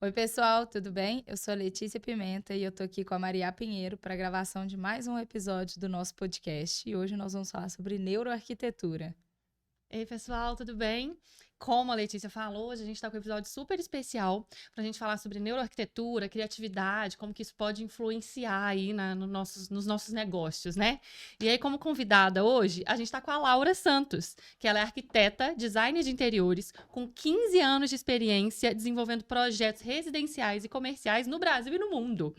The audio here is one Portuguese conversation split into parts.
Oi, pessoal, tudo bem? Eu sou a Letícia Pimenta e eu tô aqui com a Maria Pinheiro para a gravação de mais um episódio do nosso podcast. E hoje nós vamos falar sobre neuroarquitetura. Ei, pessoal, tudo bem? Como a Letícia falou, hoje a gente está com um episódio super especial para a gente falar sobre neuroarquitetura, criatividade, como que isso pode influenciar aí nos nossos negócios, né? E aí, como convidada hoje, a gente está com a Laura Santos, que ela é arquiteta, designer de interiores, com 15 anos de experiência desenvolvendo projetos residenciais e comerciais no Brasil e no mundo.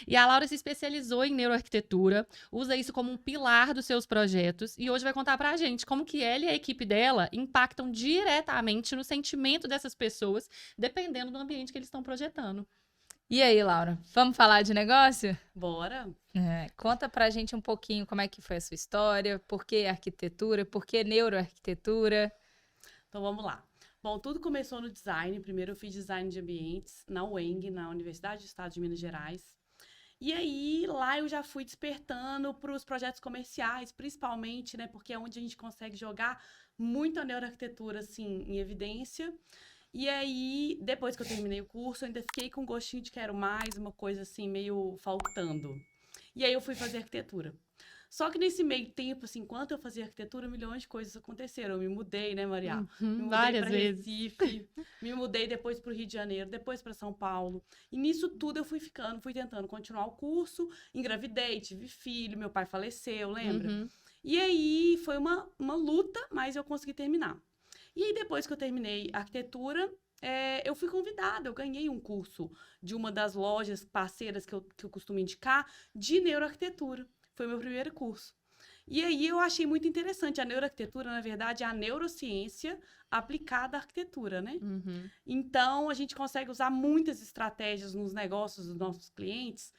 E a Laura se especializou em neuroarquitetura, usa isso como um pilar dos seus projetos e hoje vai contar pra gente como que ela e a equipe dela impactam diretamente no sentimento dessas pessoas, dependendo do ambiente que eles estão projetando. E aí, Laura, vamos falar de negócio? Bora? Conta pra gente um pouquinho como é que foi a sua história, por que arquitetura, por que neuroarquitetura. Então vamos lá. Bom, tudo começou no design. Primeiro eu fiz design de ambientes na UENG, na Universidade do Estado de Minas Gerais. E aí, lá eu já fui despertando para os projetos comerciais, principalmente, né? Porque é onde a gente consegue jogar muito a neuroarquitetura, assim, em evidência. E aí, depois que eu terminei o curso, eu ainda fiquei com gostinho de quero mais, uma coisa assim, meio faltando. E aí eu fui fazer arquitetura. Só que nesse meio tempo, assim, enquanto eu fazia arquitetura, milhões de coisas aconteceram. Eu me mudei, né, Maria? Me mudei Várias para vezes. Recife, me mudei depois para o Rio de Janeiro, depois para São Paulo. E nisso tudo eu fui ficando, fui tentando continuar o curso, engravidei, tive filho, meu pai faleceu, lembra? Uhum. E aí foi uma luta, mas eu consegui terminar. E aí depois que eu terminei arquitetura, eu fui convidada, eu ganhei um curso de uma das lojas parceiras que eu costumo indicar, de neuroarquitetura. Foi meu primeiro curso. E aí eu achei muito interessante. A neuroarquitetura, na verdade, é a neurociência aplicada à arquitetura, né? Uhum. Então, a gente consegue usar muitas estratégias nos negócios dos nossos clientes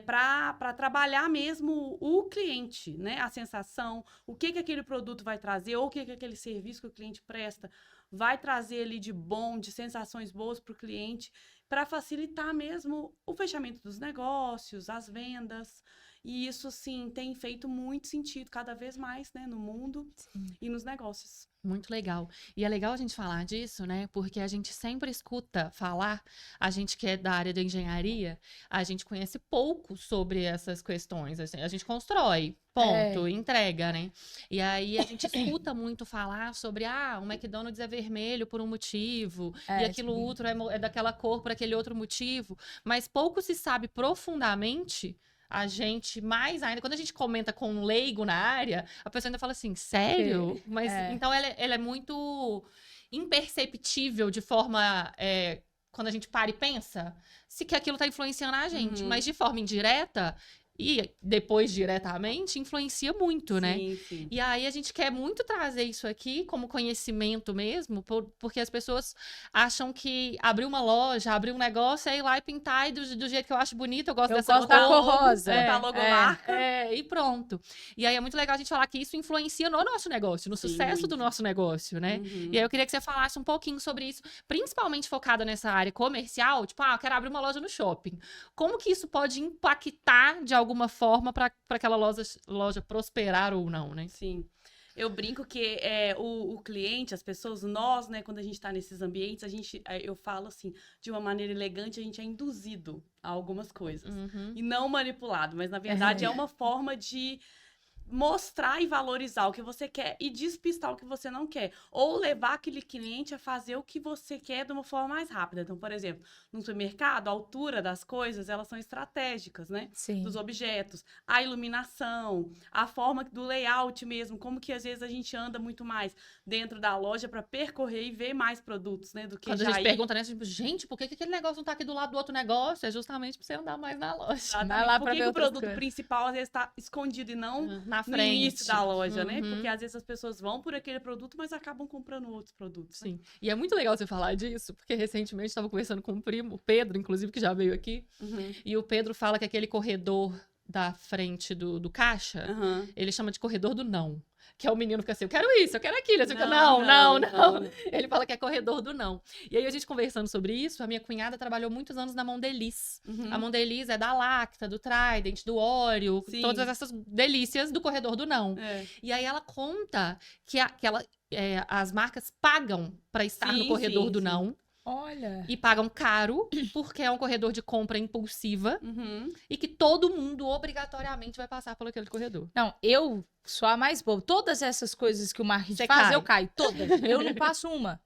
para trabalhar mesmo o cliente, né? A sensação, o que aquele produto vai trazer, ou o que aquele serviço que o cliente presta vai trazer ali de bom, de sensações boas para o cliente, para facilitar mesmo o fechamento dos negócios, as vendas. E isso, sim, tem feito muito sentido cada vez mais, né, no mundo e nos negócios. Muito legal. E é legal a gente falar disso, né? Porque a gente sempre escuta falar, a gente que é da área da engenharia, a gente conhece pouco sobre essas questões. Assim, a gente constrói, ponto, entrega, né? E aí a gente escuta muito falar sobre, o McDonald's é vermelho por um motivo, e aquilo outro é daquela cor por aquele outro motivo, mas pouco se sabe profundamente. A gente, mais ainda, quando a gente comenta com um leigo na área, a pessoa ainda fala assim, sério? Mas então ela é muito imperceptível de forma. Quando a gente para e pensa, se que aquilo está influenciando a gente, mas de forma indireta. E depois diretamente, influencia muito, né? Sim, sim. E aí a gente quer muito trazer isso aqui como conhecimento mesmo, porque as pessoas acham que abrir uma loja, abrir um negócio, é ir lá e pintar e do jeito que eu acho bonito, eu gosto dessa gosto da cor logo, rosa. botar a logomarca. e pronto. E aí é muito legal a gente falar que isso influencia no nosso negócio, no Sim, sucesso muito. do nosso negócio, né? Uhum. E aí eu queria que você falasse um pouquinho sobre isso, principalmente focada nessa área comercial, tipo, eu quero abrir uma loja no shopping. Como que isso pode impactar de alguma forma para aquela loja prosperar ou não, né? Sim. Eu brinco que o cliente, as pessoas, nós, né, quando a gente está nesses ambientes, eu falo assim, de uma maneira elegante, a gente é induzido a algumas coisas. E não manipulado, mas na verdade é uma forma de mostrar e valorizar o que você quer e despistar o que você não quer. Ou levar aquele cliente a fazer o que você quer de uma forma mais rápida. Então, por exemplo, no supermercado, a altura das coisas, elas são estratégicas, né? Sim. Dos objetos. A iluminação, a forma do layout mesmo, como que às vezes a gente anda muito mais dentro da loja para percorrer e ver mais produtos, né? Do que Quando já a gente ir... pergunta, né? Tipo, gente, por que aquele negócio não tá aqui do lado do outro negócio? É justamente pra você andar mais na loja. Exatamente. Vai lá Por pra que ver o outras produto coisas. principal às vezes está escondido e não Na no frente. início da loja, né? Porque às vezes as pessoas vão por aquele produto, mas acabam comprando outros produtos. Né? Sim. E é muito legal você falar disso, porque recentemente estava conversando com um primo, o Pedro, inclusive, que já veio aqui. E o Pedro fala que aquele corredor da frente do caixa, ele chama de corredor do não. Que é o menino que fica assim, eu quero isso, eu quero aquilo. Você fica, não. Ele fala que é corredor do não. E aí a gente conversando sobre isso, a minha cunhada trabalhou muitos anos na Mondelez. A Mondelez é da Lacta, do Trident, do Oreo, Sim. todas essas delícias do corredor do não. E aí ela conta que as marcas pagam para estar no corredor do não. Olha. E pagam caro, porque é um corredor de compra impulsiva Uhum. e que todo mundo obrigatoriamente vai passar por aquele corredor. Não, eu sou a mais boa. Todas essas coisas que o marketing Você faz, cai. eu caio. Todas. Eu não passo uma.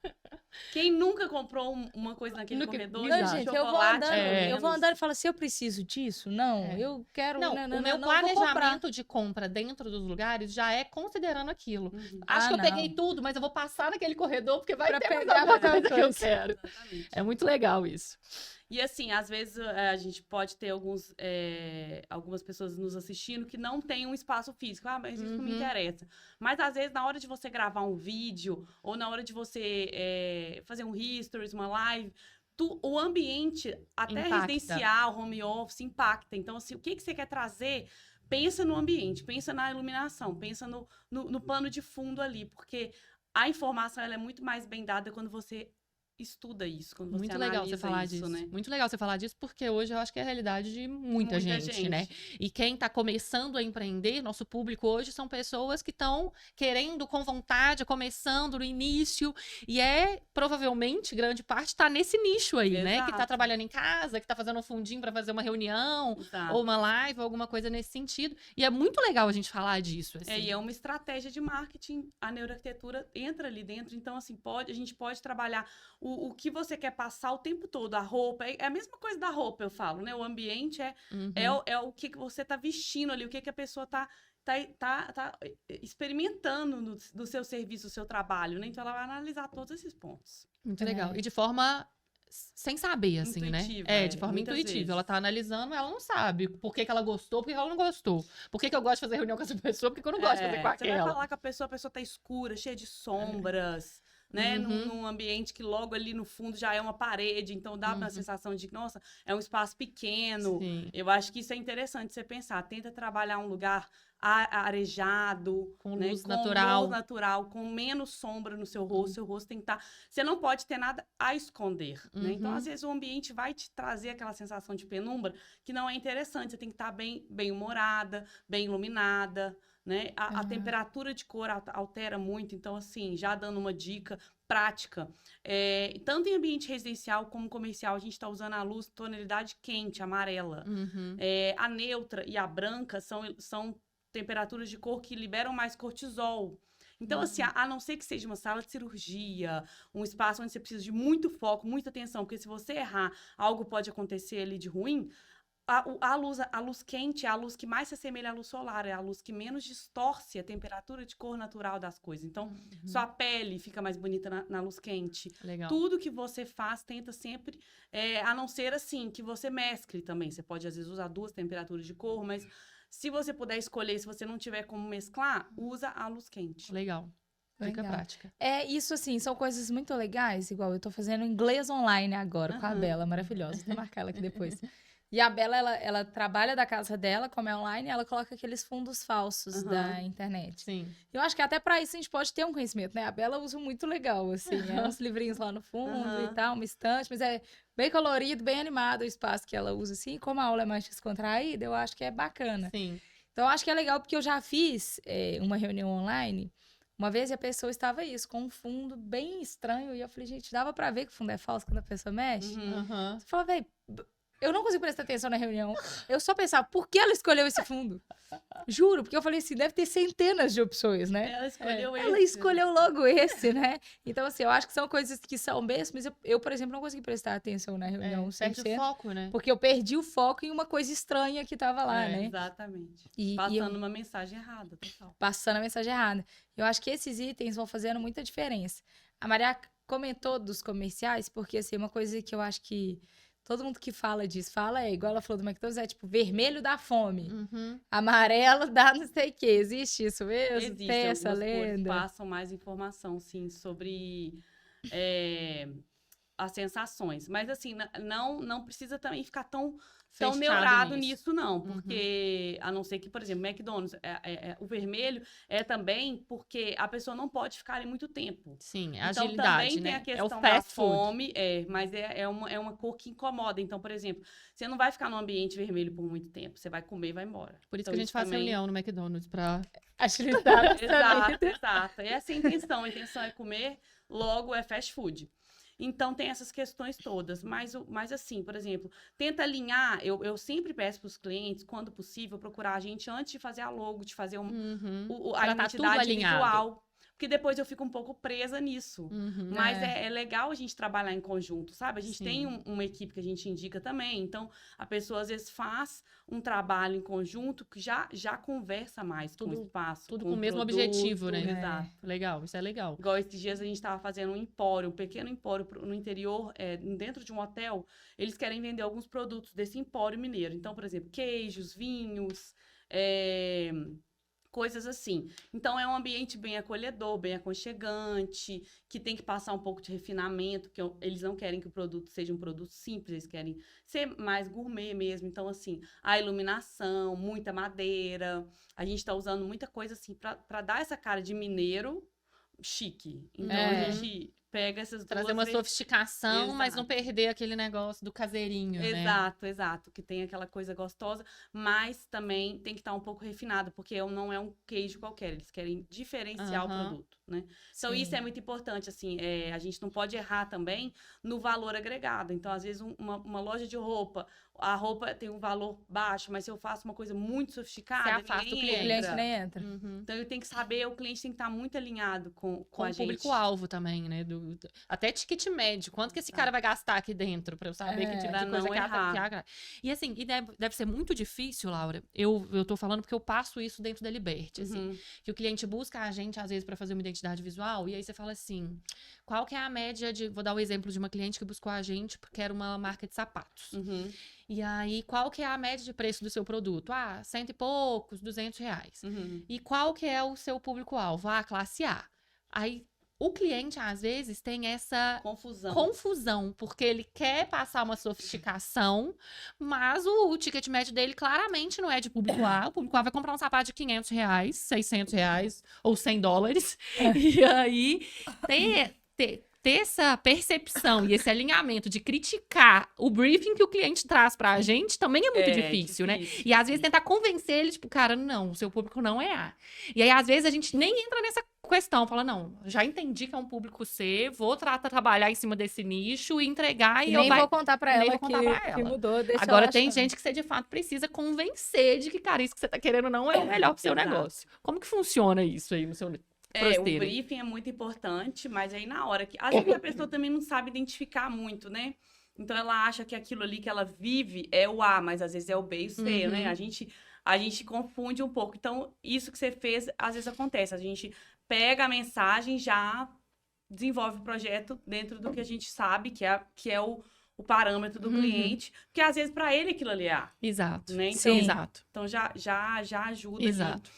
Quem nunca comprou uma coisa naquele Nunca- corredor? Não, Exato. gente, Chocolate, pelo eu vou menos. andando e falo assim, eu preciso disso? Não, É. eu quero... Não, não, o meu não, vou comprar. planejamento de compra dentro dos lugares já é considerando aquilo. Uhum. Acho que eu não. peguei tudo, mas eu vou passar naquele corredor porque vai Pra ter mais pegar alguma outra coisa que eu coisa. quero. Exatamente. É muito legal isso. E assim, às vezes a gente pode ter algumas pessoas nos assistindo que não tem um espaço físico. Ah, mas isso não me Uhum. interessa. Mas às vezes, na hora de você gravar um vídeo, ou na hora de você fazer um history, uma live, o ambiente, até Impacta. residencial, home office, impacta. Então, assim, o que você quer trazer? Pensa no ambiente, pensa na iluminação, pensa no pano de fundo ali, porque a informação ela é muito mais bem dada quando você estuda isso, quando você Muito legal você analisa falar isso, disso. né? Muito legal você falar disso, porque hoje eu acho que é a realidade de muita gente, né? E quem tá começando a empreender, nosso público hoje são pessoas que estão querendo, com vontade, começando no início. E provavelmente, grande parte, tá nesse nicho aí, né? Que tá Exato. trabalhando em casa, que tá fazendo um fundinho pra fazer uma reunião, Exato. ou uma live, ou alguma coisa nesse sentido. E é muito legal a gente falar disso, assim. E é uma estratégia de marketing, a neuroarquitetura entra ali dentro, então assim, a gente pode trabalhar o que você quer passar o tempo todo, a roupa, é a mesma coisa da roupa, eu falo, né? O ambiente Uhum. é o que você tá vestindo ali, o que a pessoa tá experimentando do seu serviço, do seu trabalho, né? Então ela vai analisar todos esses pontos. Muito É. legal. E de forma sem saber, assim, Intuitiva, né? De forma muitas intuitiva. vezes. Ela tá analisando, ela não sabe por que ela gostou, por que ela não gostou. Por que eu gosto de fazer reunião com essa pessoa, por que eu não gosto de fazer com Você vai aquela. falar com a pessoa tá escura, cheia de sombras, né? Uhum. Num ambiente que logo ali no fundo já é uma parede, então dá uma sensação de que, nossa, é um espaço pequeno. Sim. Eu acho que isso é interessante você pensar. Tenta trabalhar um lugar arejado, Com né? luz Com natural. luz natural, com menos sombra no seu rosto. Seu rosto tem que estar... Você não pode ter nada a esconder, né? Então, Uhum. às vezes, o ambiente vai te trazer aquela sensação de penumbra que não é interessante. Você tem que estar bem humorada, bem iluminada, né? A temperatura de cor altera muito. Então, assim, já dando uma dica prática, tanto em ambiente residencial como comercial, a gente está usando a luz tonalidade quente, amarela. Uhum. A neutra e a branca são temperaturas de cor que liberam mais cortisol. Então, assim, a não ser que seja uma sala de cirurgia, um espaço onde você precisa de muito foco, muita atenção, porque se você errar, algo pode acontecer ali de ruim. A luz quente é a luz que mais se assemelha à luz solar, é a luz que menos distorce a temperatura de cor natural das coisas. Então, sua pele fica mais bonita na luz quente. Legal. Tudo que você faz, tenta sempre, a não ser assim, que você mescle também. Você pode, às vezes, usar 2 temperaturas de cor, mas se você puder escolher, se você não tiver como mesclar, usa a luz quente. Legal. Dica Legal. prática. Isso, assim, são coisas muito legais, igual eu tô fazendo inglês online agora com a Bela, maravilhosa. Vou marcar ela aqui depois. E a Bela, ela trabalha da casa dela, como é online, ela coloca aqueles fundos falsos da internet. Sim. Eu acho que até pra isso a gente pode ter um conhecimento, né? A Bela usa muito legal, assim, uns livrinhos lá no fundo e tal, uma estante, mas é bem colorido, bem animado o espaço que ela usa, assim. Como a aula é mais descontraída, eu acho que é bacana. Sim. Então, eu acho que é legal, porque eu já fiz uma reunião online uma vez e a pessoa estava com um fundo bem estranho, e eu falei, gente, dava pra ver que o fundo é falso quando a pessoa mexe? Uhum. Você fala, velho, eu não consigo prestar atenção na reunião. Eu só pensava, por que ela escolheu esse fundo? Juro, porque eu falei assim, deve ter centenas de opções, né? Ela escolheu esse. Ela escolheu logo esse, né? Então, assim, eu acho que são coisas que são mesmas, mas eu, por exemplo, não consegui prestar atenção na reunião 100%. Perde o foco, né? Porque eu perdi o foco em uma coisa estranha que tava lá, né? Exatamente. E Passando uma mensagem errada, total. Passando a mensagem errada. Eu acho que esses itens vão fazendo muita diferença. A Maria comentou dos comerciais, porque, assim, uma coisa que eu acho que todo mundo que fala disso igual ela falou do McDonald's, tipo, vermelho dá fome, amarelo dá não sei o quê. Existe isso mesmo? Existem Tem essa algumas cores que lenda? passam mais informação, sim, sobre as sensações. Mas, assim, não precisa também ficar tão Fechado neurado nisso. nisso, não. Porque, a não ser que, por exemplo, McDonald's, o vermelho é também porque a pessoa não pode ficar ali muito tempo. Sim, Então, agilidade, também né? tem a questão é o da fast food. fome, mas é uma cor que incomoda. Então, por exemplo, você não vai ficar num ambiente vermelho por muito tempo. Você vai comer e vai embora. Por isso Então, que a gente faz também... reunião no McDonald's pra... Agilidade. Exato. E essa é a intenção. A intenção é comer, logo é fast food. Então, tem essas questões todas. Mas assim, por exemplo, tenta alinhar. Eu sempre peço para os clientes, quando possível, procurar a gente antes de fazer a logo, de fazer a Pra tá tudo identidade alinhado. visual. Porque depois eu fico um pouco presa nisso. Mas É. é legal a gente trabalhar em conjunto, sabe? A gente Sim. tem uma equipe que a gente indica também. Então, a pessoa, às vezes, faz um trabalho em conjunto que já conversa mais com o espaço. Tudo com com o mesmo produto. objetivo, né? Exato. Legal, isso é legal. Igual esses dias a gente estava fazendo um empório, um pequeno empório no interior, dentro de um hotel. Eles querem vender alguns produtos desse empório mineiro. Então, por exemplo, queijos, vinhos, coisas assim. Então, é um ambiente bem acolhedor, bem aconchegante, que tem que passar um pouco de refinamento, que eles não querem que o produto seja um produto simples, eles querem ser mais gourmet mesmo. Então, assim, a iluminação, muita madeira. A gente está usando muita coisa, assim, para dar essa cara de mineiro chique. Então, a gente pega essas duas... Trazer uma sofisticação, mas não Exato. perder aquele negócio do caseirinho, né? Exato. Que tem aquela coisa gostosa, mas também tem que estar um pouco refinado, porque não é um queijo qualquer. Eles querem diferenciar o produto, né? Então, isso é muito importante, assim. A gente não pode errar também no valor agregado. Então, às vezes, uma loja de roupa, a roupa tem um valor baixo, mas se eu faço uma coisa muito sofisticada, Você afasta o O cliente. cliente nem entra. Então, eu tenho que saber, o cliente tem que estar muito alinhado com Com a o gente. público-alvo também, né? Até ticket médio. Quanto que esse cara vai gastar aqui dentro pra eu saber que tipo Pra de coisa não que errar. agrada. E assim, deve ser muito difícil, Laura. Eu tô falando porque eu passo isso dentro da Liberty, assim. Que o cliente busca a gente, às vezes, pra fazer uma identidade visual. E aí você fala assim, qual que é a média de... Vou dar o exemplo de uma cliente que buscou a gente porque era uma marca de sapatos. E aí, qual que é a média de preço do seu produto? 100 e poucos, R$200. E qual que é o seu público-alvo? Classe A. Aí, o cliente, às vezes, tem essa confusão, porque ele quer passar uma sofisticação, mas o ticket médio dele claramente não é de público A. O público A vai comprar um sapato de R$500, R$600 ou $100. E aí, ter essa percepção e esse alinhamento de criticar o briefing que o cliente traz pra gente também é muito difícil, né? E às vezes tentar convencer ele, tipo, cara, não, o seu público não é A. E aí, às vezes, a gente nem entra nessa questão, fala, não, já entendi que é um público C, vou trabalhar em cima desse nicho e entregar e Nem vou contar pra ela que mudou. Deixa Agora, ela tem achando. gente que você, de fato, precisa convencer de que, cara, isso que você tá querendo não é o melhor pro seu negócio. Como que funciona isso aí no seu o briefing é muito importante, mas aí na hora que... Às vezes a pessoa também não sabe identificar muito, né? Então, ela acha que aquilo ali que ela vive é o A, mas às vezes é o B e o C, né? A gente confunde um pouco. Então, isso que você fez, às vezes acontece. A gente pega a mensagem, já desenvolve o projeto dentro do que a gente sabe, que é o parâmetro do cliente, porque às vezes para ele aquilo ali é A. Exato. Né? Então, sim. Exato. Então, já ajuda. Exato.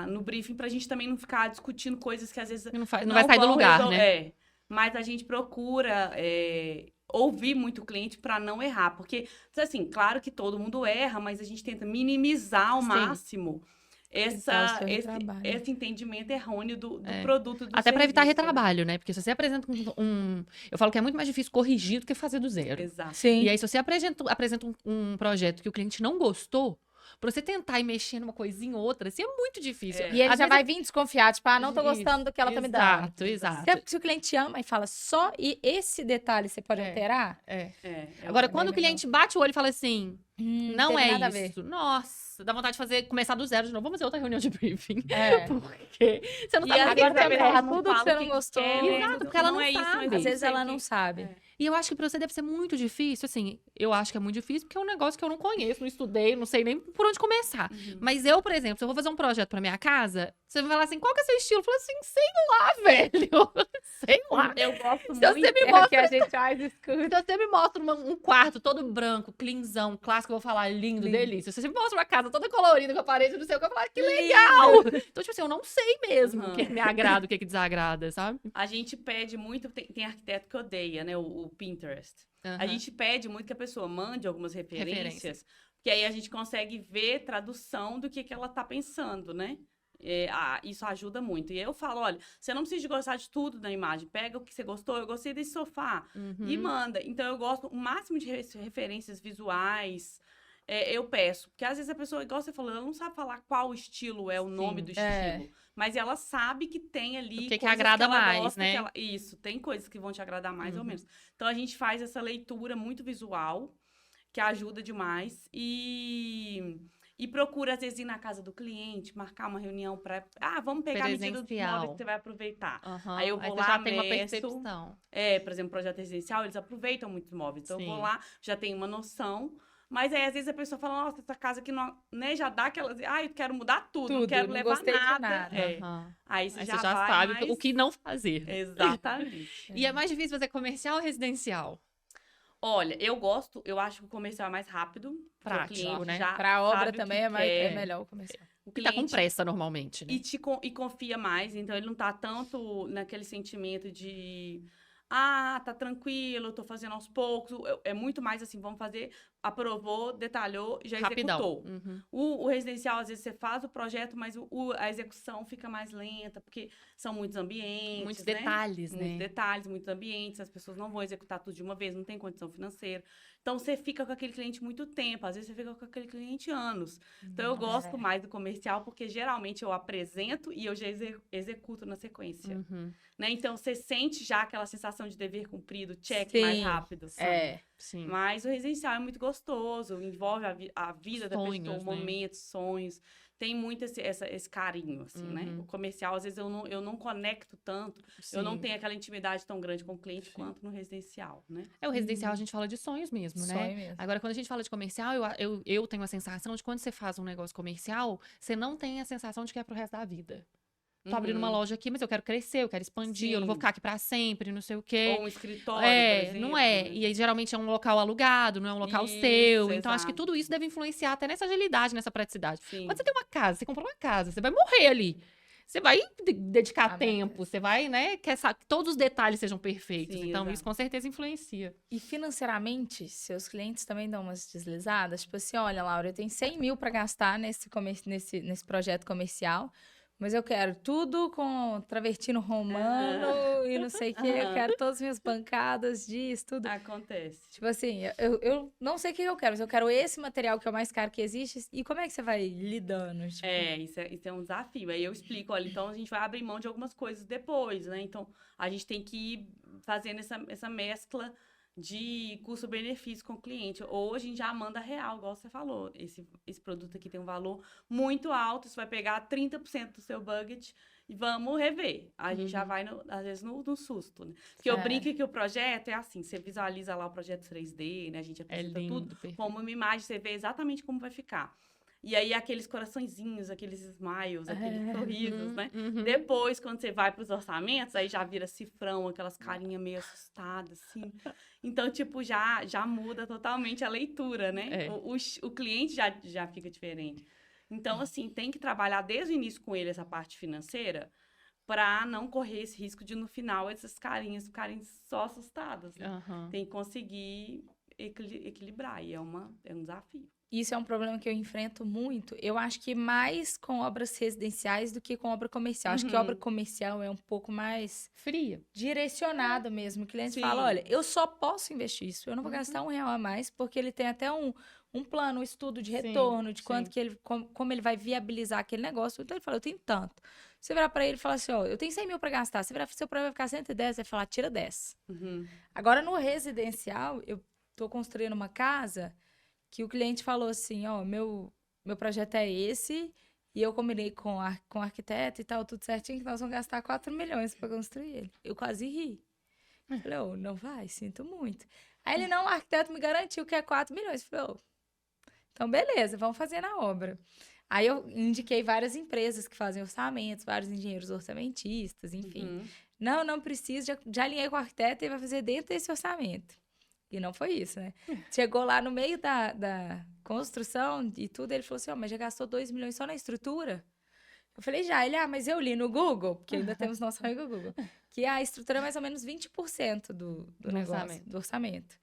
No briefing, pra gente também não ficar discutindo coisas que às vezes não vai sair do lugar, né? Mas a gente procura ouvir muito o cliente para não errar. Porque, assim, claro que todo mundo erra, mas a gente tenta minimizar ao máximo esse entendimento errôneo do produto, do Até para evitar serviço, retrabalho, né? Porque se você apresenta eu falo que é muito mais difícil corrigir do que fazer do zero. Exato. Sim. E aí, se você apresenta um projeto que o cliente não gostou, pra você tentar ir mexendo uma coisinha ou outra, assim, é muito difícil. E ele já vai vir desconfiado, tipo, não tô gostando do que ela tá me dando. Exato. Se o cliente ama e fala só, e esse detalhe você pode alterar? Agora, quando o cliente bate o olho e fala assim, não é nada a ver. isso. Nossa, dá vontade de começar do zero de novo. Vamos fazer outra reunião de briefing. Porque você não E sabe o que agora você vai falar tudo que você não gostou. Exato, porque ela não sabe. Às vezes ela não sabe. E eu acho que pra você deve ser muito difícil, assim, eu acho que é muito difícil porque é um negócio que eu não conheço, não estudei, não sei nem por onde começar. Mas eu, por exemplo, se eu vou fazer um projeto pra minha casa, você vai falar assim, qual que é o seu estilo? Eu falo assim, sei lá, velho. Sei lá. Eu gosto Se muito. você me mostra... que a gente faz escuro. Se você me mostra um quarto todo branco, cleanzão, clássico, eu vou falar lindo, delícia. Se você me mostra uma casa toda colorida, com a parede, não sei o que, eu vou falar, que legal! Então, tipo assim, eu não sei mesmo o que me agrada, o que desagrada, sabe? A gente pede muito, tem arquiteto que odeia, né, o Pinterest. A gente pede muito que a pessoa mande algumas referências, porque aí a gente consegue ver tradução do que ela tá pensando, né? Isso ajuda muito. E aí eu falo, olha, você não precisa de gostar de tudo na imagem. Pega o que você gostou, eu gostei desse sofá, e manda. Então, eu gosto o máximo de referências visuais. eu peço. Porque às vezes a pessoa, igual você falou, ela não sabe falar qual estilo é o nome do estilo. Mas ela sabe que tem ali O que coisas agrada que ela mais, gosta, né? Isso, tem coisas que vão te agradar mais ou menos. Então a gente faz essa leitura muito visual, que ajuda demais. E procura, às vezes, ir na casa do cliente, marcar uma reunião para... vamos pegar a medida dos móveis que você vai aproveitar. Aí eu vou lá, já tem uma meço. percepção. Por exemplo, projeto residencial, eles aproveitam muitos móveis. Então, eu vou Sim. lá, já tenho uma noção. Mas aí, às vezes, a pessoa fala, nossa, essa casa aqui não... Né, já dá aquela... eu quero mudar tudo, não quero não levar gostei de nada. nada. Aí você Aí já você já vai sabe mais... o que não fazer. Exatamente. E é mais difícil fazer comercial ou residencial? Olha, eu acho que o comercial é mais rápido. Prático, o cliente né? já Pra obra sabe o também que é quer. melhor o comercial. O E tá com cliente pressa normalmente, né? e confia mais, então ele não tá tanto naquele sentimento de tá tranquilo, tô fazendo aos poucos. É muito mais assim, vamos fazer, aprovou, detalhou, já Rapidão. executou. Uhum. O residencial, às vezes, você faz o projeto, mas a execução fica mais lenta, porque são muitos ambientes, Muitos né? detalhes, né? Muitos detalhes, muitos ambientes, as pessoas não vão executar tudo de uma vez, não tem condição financeira. Então, você fica com aquele cliente muito tempo, às vezes você fica com aquele cliente anos. Então, eu gosto mais do comercial, porque geralmente eu apresento e eu já executo na sequência. Uhum. Né? Então, você sente já aquela sensação de dever cumprido, check Sim, mais rápido, sabe? Sim. Mas o residencial é muito gostoso, envolve a vida da pessoa, Sonhos, né? momentos, sonhos. Tem muito esse carinho, assim, né? O comercial, às vezes, eu não conecto tanto. Eu não tenho aquela intimidade tão grande com o cliente quanto no residencial, né? O residencial a gente fala de sonhos mesmo, né? Sonho mesmo. Agora, quando a gente fala de comercial, eu tenho a sensação de quando você faz um negócio comercial, você não tem a sensação de que é pro resto da vida. Tô abrindo uma loja aqui, mas eu quero crescer, eu quero expandir, eu não vou ficar aqui pra sempre, não sei o quê. Ou um escritório, por exemplo. Não é. Né? E aí, geralmente, é um local alugado, não é um local seu. Então, acho que tudo isso deve influenciar até nessa agilidade, nessa praticidade. Sim. Quando você tem uma casa, você comprou uma casa, você vai morrer ali. Você vai dedicar tempo, você vai, né? Quer que todos os detalhes sejam perfeitos. Sim, então, exato. isso com certeza influencia. E financeiramente, seus clientes também dão umas deslizadas? Tipo assim, olha, Laura, eu tenho 100 mil para gastar nesse projeto comercial, mas eu quero tudo com travertino romano e não sei o quê. Eu quero todas as minhas bancadas disso, tudo. Acontece. Tipo assim, eu não sei o que eu quero, mas eu quero esse material que é o mais caro que existe. E como é que você vai lidando? Tipo... Isso é um desafio. Aí eu explico, olha, então a gente vai abrir mão de algumas coisas depois, né? Então, a gente tem que ir fazendo essa mescla de custo-benefício com o cliente. Ou a gente já manda real, igual você falou. Esse produto aqui tem um valor muito alto, isso vai pegar 30% do seu budget e vamos rever. A gente já vai, às vezes, no susto, né? Porque eu brinco que o projeto é assim, você visualiza lá o projeto 3D, né? A gente apresenta tudo como uma imagem, você vê exatamente como vai ficar. E aí, aqueles coraçõezinhos, aqueles smiles, aqueles sorrisos, né? Depois, quando você vai para os orçamentos, aí já vira cifrão, aquelas carinhas meio assustadas, assim. Então, tipo, já muda totalmente a leitura, né? O cliente já fica diferente. Então, assim, tem que trabalhar desde o início com ele essa parte financeira para não correr esse risco de, no final, essas carinhas ficarem só assustadas, né? Tem que conseguir equilibrar, e é um desafio. Isso é um problema que eu enfrento muito. Eu acho que mais com obras residenciais do que com obra comercial. Acho que obra comercial é um pouco mais... fria. Direcionada mesmo. O cliente fala, olha, eu só posso investir isso. Eu não vou gastar R$1 a mais, porque ele tem até um plano, um estudo de retorno, de quanto que ele... Como ele vai viabilizar aquele negócio. Então, ele fala, eu tenho tanto. Você virar pra ele e falar assim, ó, eu tenho 100 mil pra gastar. Você virar, seu problema vai ficar 110, você vai falar, tira 10. Agora, no residencial, eu tô construindo uma casa... que o cliente falou assim, ó, meu projeto é esse, e eu combinei com o arquiteto e tal, tudo certinho, que nós vamos gastar 4 milhões para construir ele. Eu quase ri. Falei, não vai, sinto muito. Aí ele, não, o arquiteto me garantiu que é 4 milhões. Falei, então beleza, vamos fazer na obra. Aí eu indiquei várias empresas que fazem orçamentos, vários engenheiros orçamentistas, enfim. Não precisa, já alinhei com o arquiteto e vai fazer dentro desse orçamento. E não foi isso, né? Chegou lá no meio da construção e tudo, ele falou assim, mas já gastou 2 milhões só na estrutura? Eu falei, já. Ele, mas eu li no Google, porque ainda temos nosso amigo Google, que a estrutura é mais ou menos 20% do negócio, do orçamento.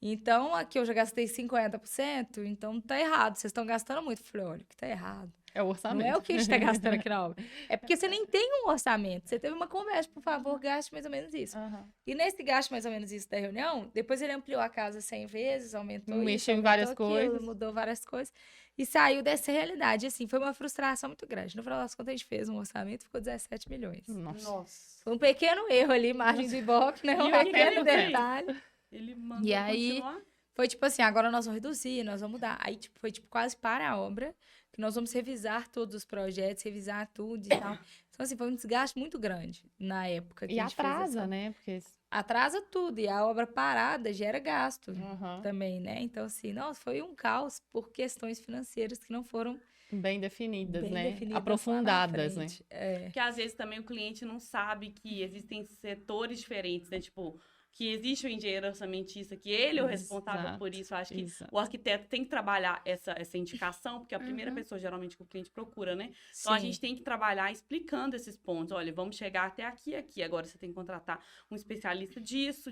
Então, aqui eu já gastei 50%, então tá errado. Vocês estão gastando muito. Eu falei, olha, que tá errado. É o Não orçamento. é o que a gente tá gastando aqui na obra. É porque você nem tem um orçamento. Você teve uma conversa, por favor, gaste mais ou menos isso. Aham. E nesse gasto mais ou menos isso da reunião, depois ele ampliou a casa 100 vezes, aumentou isso, Mexeu em aumentou várias aquilo, coisas. mudou várias coisas. E saiu dessa realidade. Assim, foi uma frustração muito grande. No final das contas, a gente fez um orçamento e ficou 17 milhões. Nossa. Foi um pequeno erro ali, margem do Ibope, né? E Um o que pequeno ele fez? detalhe. Ele mandou E aí, continuar? foi tipo assim, agora nós vamos reduzir, nós vamos mudar. Aí, tipo, foi tipo quase para a obra, que nós vamos revisar todos os projetos, revisar tudo e tal. Então, assim, foi um desgaste muito grande na época que E a gente fez atrasa, essa- né? Porque... Atrasa tudo, e a obra parada gera gasto Aham. também, né? Então, assim, nossa, foi um caos por questões financeiras que não foram Bem definidas, bem né? definidas lá na Aprofundadas, né? frente. É. Porque às vezes também o cliente não sabe que existem setores diferentes, né? Tipo, que existe o engenheiro orçamentista, que ele é o responsável por isso. Eu acho que Exato. o arquiteto tem que trabalhar essa indicação, porque é a primeira Uhum. pessoa geralmente que o cliente procura, né? Então a Sim. gente tem que trabalhar explicando esses pontos. Olha, vamos chegar até aqui e aqui. Agora você tem que contratar um especialista disso,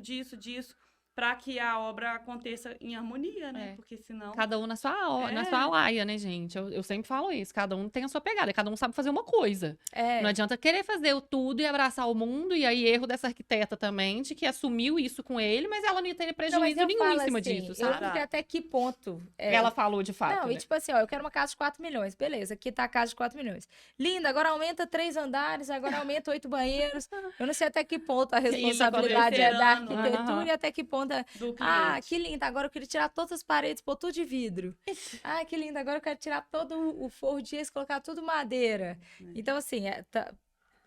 para que a obra aconteça em harmonia, né? É. Porque senão. Cada um na É. sua laia, né, gente? Eu sempre falo isso. Cada um tem a sua pegada. Cada um sabe fazer uma coisa. É. Não adianta querer fazer o tudo e abraçar o mundo. E aí, erro dessa arquiteta também, de que assumiu isso com ele, mas ela não ia ter Não, mas prejuízo eu nenhum em falo cima assim, disso, eu sabe? não sei até que ponto. Ela falou de fato. Não, né? e tipo assim, ó, eu quero uma casa de 4 milhões. Beleza, aqui tá a casa de 4 milhões. Linda, agora aumenta 3 andares, agora aumenta 8 banheiros. Eu não sei até que ponto a responsabilidade é da terceirando, arquitetura aham. e até que ponto é. Do cliente. Ah, que lindo, agora eu queria tirar todas as paredes, pôr tudo de vidro. Ah, que lindo, agora eu quero tirar todo o forro de gesso, colocar tudo madeira. Então, assim,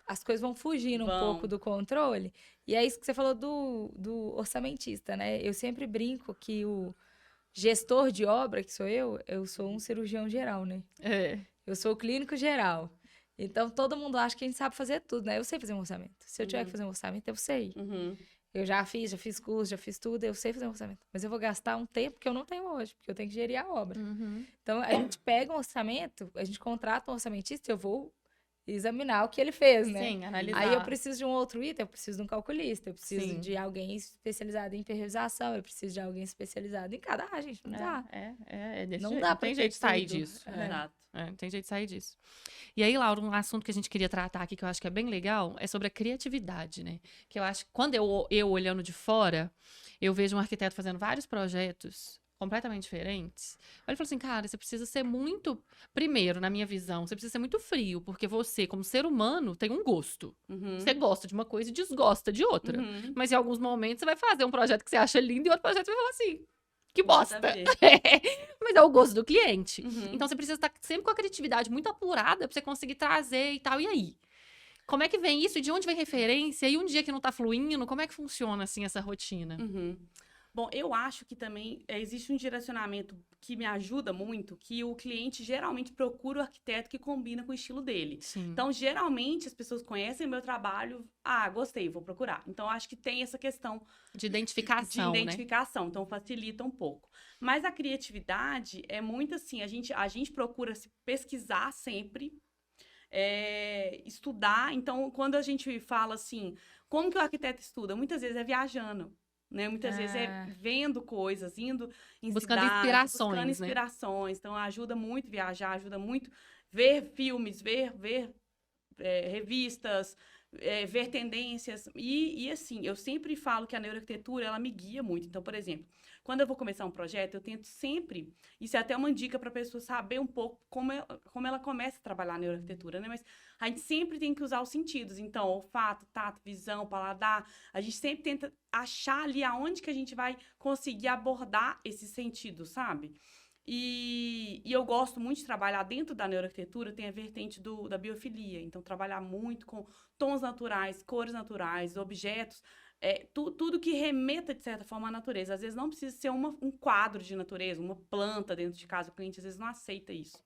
as coisas vão fugindo um Vão. pouco do controle. E é isso que você falou do orçamentista, né? Eu sempre brinco que o gestor de obra, que sou eu sou um cirurgião geral, né? É. Eu sou o clínico geral. Então, todo mundo acha que a gente sabe fazer tudo, né? Eu sei fazer um orçamento. Se eu tiver que fazer um orçamento, eu sei. Uhum. Eu já fiz curso, já fiz tudo, eu sei fazer um orçamento. Mas eu vou gastar um tempo que eu não tenho hoje, porque eu tenho que gerir a obra. Uhum. Então, a gente pega um orçamento, a gente contrata um orçamentista, eu vou examinar o que ele fez, né? Sim, analisar. Aí eu preciso de um outro item, eu preciso de um calculista, eu preciso Sim. de alguém especializado em periodização, eu preciso de alguém especializado em cada. Ah, gente, não dá. É desse Não jeito. dá Não pra tem ter jeito de sair tudo. disso. É. Exato. Não tem jeito de sair disso. E aí, Laura, um assunto que a gente queria tratar aqui, que eu acho que é bem legal, é sobre a criatividade, né? Que eu acho que quando eu olhando de fora, eu vejo um arquiteto fazendo vários projetos completamente diferentes. Ele falou assim, cara, você precisa ser muito... Primeiro, na minha visão, você precisa ser muito frio, porque você, como ser humano, tem um gosto. Uhum. Você gosta de uma coisa e desgosta de outra. Uhum. Mas em alguns momentos você vai fazer um projeto que você acha lindo e outro projeto você vai falar assim, que Nada bosta. a ver. Mas é o gosto do cliente. Uhum. Então você precisa estar sempre com a criatividade muito apurada pra você conseguir trazer e tal. E aí? Como é que vem isso? E de onde vem referência? E um dia que não tá fluindo, como é que funciona, assim, essa rotina? Uhum. Bom, eu acho que também existe um direcionamento que me ajuda muito, que o cliente geralmente procura o arquiteto que combina com o estilo dele. Sim. Então, geralmente, as pessoas conhecem o meu trabalho, gostei, vou procurar. Então, acho que tem essa questão De identificação, de identificação, então facilita um pouco. Mas a criatividade é muito assim, a gente procura se pesquisar sempre, estudar. Então, quando a gente fala assim, como que o arquiteto estuda? Muitas vezes é viajando. Né? Muitas vezes é vendo coisas, indo em Buscando cidades, inspirações, buscando né? inspirações. Então, ajuda muito viajar, ajuda muito ver filmes, ver revistas, ver tendências. E assim, eu sempre falo que a neuroarquitetura, ela me guia muito. Então, por exemplo, quando eu vou começar um projeto, eu tento sempre, isso é até uma dica para a pessoa saber um pouco como ela começa a trabalhar a neuroarquitetura, né? Mas a gente sempre tem que usar os sentidos. Então, olfato, tato, visão, paladar. A gente sempre tenta achar ali aonde que a gente vai conseguir abordar esses sentidos, sabe? E eu gosto muito de trabalhar dentro da neuroarquitetura, tem a vertente da biofilia. Então, trabalhar muito com tons naturais, cores naturais, objetos, tudo que remeta, de certa forma, à natureza. Às vezes não precisa ser um quadro de natureza, uma planta dentro de casa. O cliente, às vezes, não aceita isso.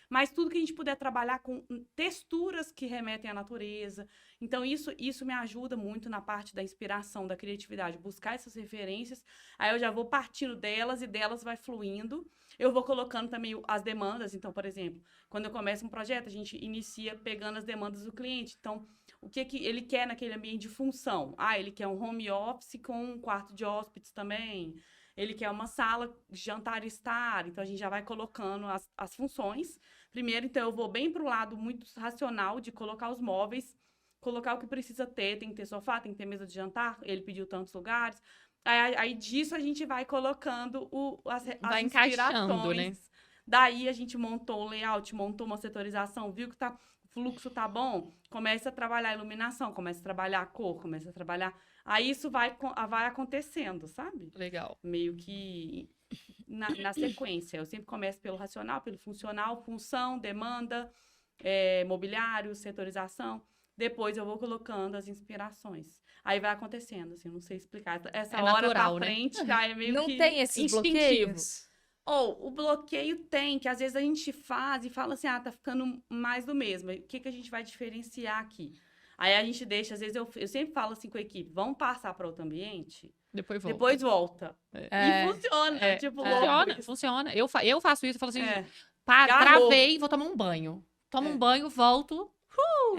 Mas tudo que a gente puder trabalhar com texturas que remetem à natureza. Então, isso me ajuda muito na parte da inspiração, da criatividade. Buscar essas referências, aí eu já vou partindo delas e delas vai fluindo. Eu vou colocando também as demandas. Então, por exemplo, quando eu começo um projeto, a gente inicia pegando as demandas do cliente. Então, o que ele quer naquele ambiente de função? Ele quer um home office com um quarto de hóspedes também. ele quer uma sala de jantar e estar, então a gente já vai colocando as funções. Primeiro, então, eu vou bem para o lado muito racional de colocar os móveis, colocar o que precisa ter, tem que ter sofá, tem que ter mesa de jantar, ele pediu tantos lugares. Aí disso a gente vai colocando as Vai encaixando, inspirações. né? Daí a gente montou o layout, montou uma setorização, viu que o fluxo tá bom, começa a trabalhar a iluminação, começa a trabalhar a cor, começa a trabalhar... Aí isso vai acontecendo, sabe? Legal. Meio que na sequência. Eu sempre começo pelo racional, pelo funcional, função, demanda, mobiliário, setorização. Depois eu vou colocando as inspirações. Aí vai acontecendo, assim, não sei explicar. Essa É hora natural, pra né? frente já é meio Não que tem esses instintivo. bloqueios? Ou o bloqueio tem, que às vezes a gente faz e fala assim, tá ficando mais do mesmo. O que a gente vai diferenciar aqui? Aí a gente deixa, às vezes eu sempre falo assim com a equipe, vamos passar para outro ambiente? Depois volta. Depois volta. É. E funciona, tipo, louco Funciona, isso. funciona. Eu faço isso, eu falo assim, Agarrou. travei, vou tomar um banho. Tomo um banho, volto,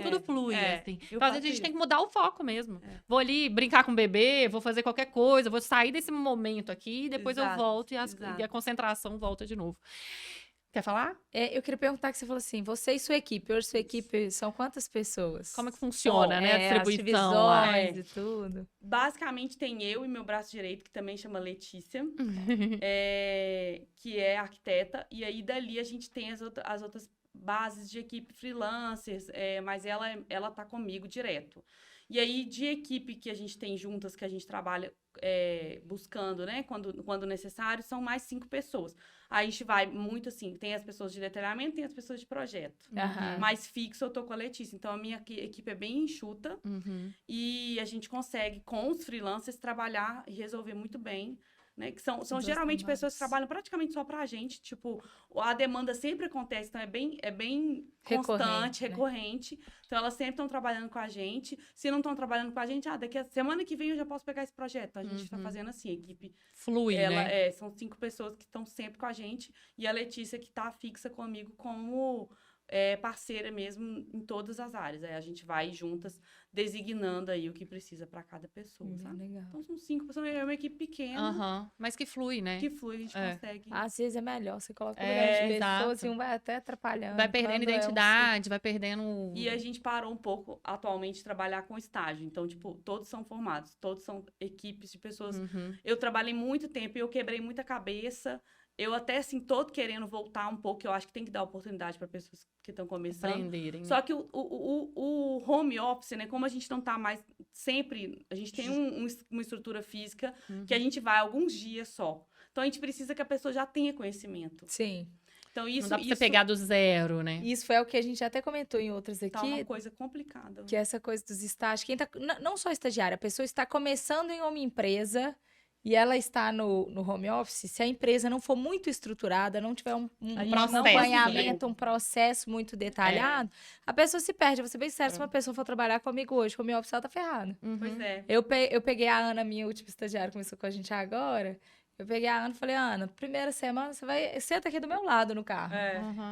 tudo flui, assim. eu Então, às vezes, faço a gente tem isso. que mudar o foco mesmo. Vou ali brincar com o bebê, vou fazer qualquer coisa, vou sair desse momento aqui, depois eu Exato, volto e exato. a concentração volta de novo. Quer falar? Eu queria perguntar que você falou assim, você e sua equipe, hoje sua equipe são quantas pessoas? Como é que funciona, né? A As distribuição lá. divisões e tudo. Basicamente tem eu e meu braço direito, que também chama Letícia, que é arquiteta, e aí dali a gente tem as outras bases de equipe freelancers, mas ela tá comigo direto. E aí, de equipe que a gente tem juntas, que a gente trabalha buscando, né, quando necessário, são mais 5 pessoas. Aí a gente vai muito assim, tem as pessoas de detalhamento, tem as pessoas de projeto. Aham. Mais fixo eu tô com a Letícia. Então, a minha equipe é bem enxuta e a gente consegue, com os freelancers, trabalhar e resolver muito bem. Né? Que são Duas geralmente demandas. pessoas que trabalham praticamente só pra gente. Tipo, a demanda sempre acontece, então é bem constante, Recorrente, né? recorrente. Então, elas sempre estão trabalhando com a gente. Se não estão trabalhando com a gente, daqui a semana que vem eu já posso pegar esse projeto. A gente tá fazendo assim, a equipe. Flui, né? São 5 pessoas que estão sempre com a gente. E a Letícia que tá fixa comigo como parceira mesmo em todas as áreas. Aí a gente vai juntas designando aí o que precisa para cada pessoa, sabe? Legal. Então são 5 pessoas, é uma equipe pequena Mas que flui, né? que flui, a gente consegue. Às vezes é melhor, você coloca um É, milhão de exato. pessoas e um vai até atrapalhando. Vai perdendo Quando é um identidade, vai perdendo... E a gente parou um pouco atualmente de trabalhar com estágio. Então, tipo, todos são formados, todos são equipes de pessoas. Eu trabalhei muito tempo e eu quebrei muita cabeça. Eu até, assim, tô querendo voltar um pouco. Eu acho que tem que dar oportunidade para pessoas que estão começando. aprenderem. Só que o home office, né? Como a gente não tá mais sempre... A gente tem uma estrutura física que a gente vai alguns dias só. Então, a gente precisa que a pessoa já tenha conhecimento. Sim. Então, isso... Não dá pra você pegar do zero, né? Isso foi o que a gente até comentou em outras Tá uma aqui, coisa complicada. que essa coisa dos estágios. Quem tá, não só estagiário, a pessoa está começando em uma empresa e ela está no home office, se a empresa não for muito estruturada, não tiver um processo, acompanhamento, um processo muito detalhado, a pessoa se perde. Eu vou ser bem sério, se uma pessoa for trabalhar comigo hoje, home office, ela tá ferrada. Pois é. Eu peguei a Ana, minha última estagiária, começou com a gente agora. Eu peguei a Ana e falei, Ana, primeira semana você senta aqui do meu lado no carro.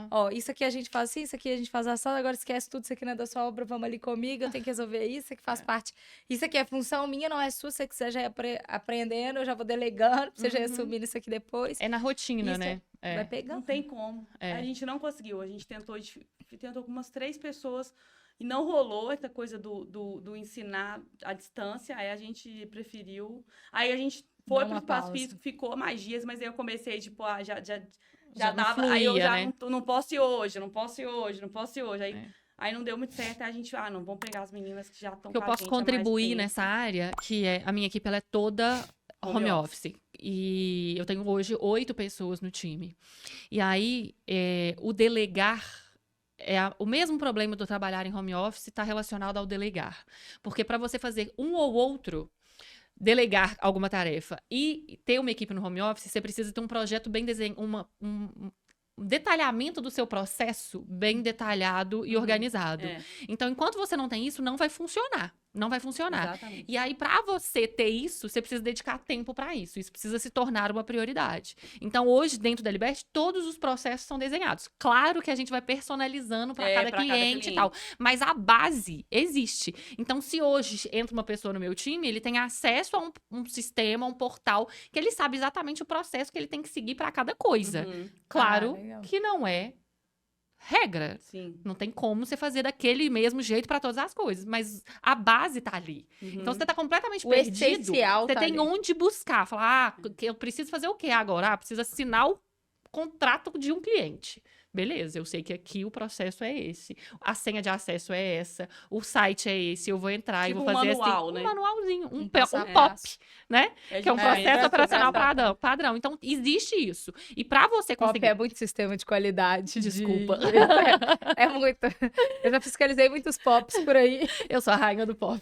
Ó, isso aqui a gente faz assim, isso aqui a gente faz assado, agora esquece tudo, isso aqui não é da sua obra, vamos ali comigo, eu tenho que resolver isso aqui faz parte. Isso aqui é função minha, não é sua, se você quiser já ir aprendendo, eu já vou delegando, pra você já ir assumindo isso aqui depois. É na rotina, Isso né? Vai pegando. Não tem como. A gente não conseguiu. A gente tentou com umas 3 pessoas e não rolou essa coisa do ensinar à distância. Aí a gente preferiu. Aí a gente foi pro espaço físico, ficou mais dias, mas aí eu comecei, tipo, já dava. Fluía, aí eu já né? não posso ir hoje, não posso ir hoje, não posso ir hoje. Aí não deu muito certo, aí a gente, não, vamos pegar as meninas que já estão com Eu a posso gente há mais contribuir tempo. nessa área, que é a minha equipe ela é toda home office. E eu tenho hoje 8 pessoas no time. E aí, o delegar o mesmo problema do trabalhar em home office está relacionado ao delegar. Porque para você fazer um ou outro, delegar alguma tarefa e ter uma equipe no home office, você precisa ter um projeto bem desenhado, um detalhamento do seu processo bem detalhado e organizado. Então, enquanto você não tem isso, não vai funcionar. Não vai funcionar. Exatamente. E aí, para você ter isso, você precisa dedicar tempo para isso. Isso precisa se tornar uma prioridade. Então, hoje, dentro da Liberty, todos os processos são desenhados. Claro que a gente vai personalizando para cada cliente e tal. Mas a base existe. Então, se hoje entra uma pessoa no meu time, ele tem acesso a um sistema, um portal, que ele sabe exatamente o processo que ele tem que seguir para cada coisa. Claro legal. que não é regra. Sim. Não tem como você fazer daquele mesmo jeito para todas as coisas. Mas a base tá ali. Então, você tá completamente O perdido. essencial Você tá tem ali. onde buscar. Falar, que eu preciso fazer o quê agora? Preciso assinar o contrato de um cliente. Beleza, eu sei que aqui o processo é esse. A senha de acesso é essa. O site é esse. Eu vou entrar e Tipo vou fazer manual, assim, né? um manualzinho, um passo a POP, passo. né? Que é um justamente processo essa operacional padrão. padrão. Então, existe isso. E para você POP conseguir... é muito sistema de qualidade. Desculpa. É muito. Eu já fiscalizei muitos POPs por aí. Eu sou a rainha do pop.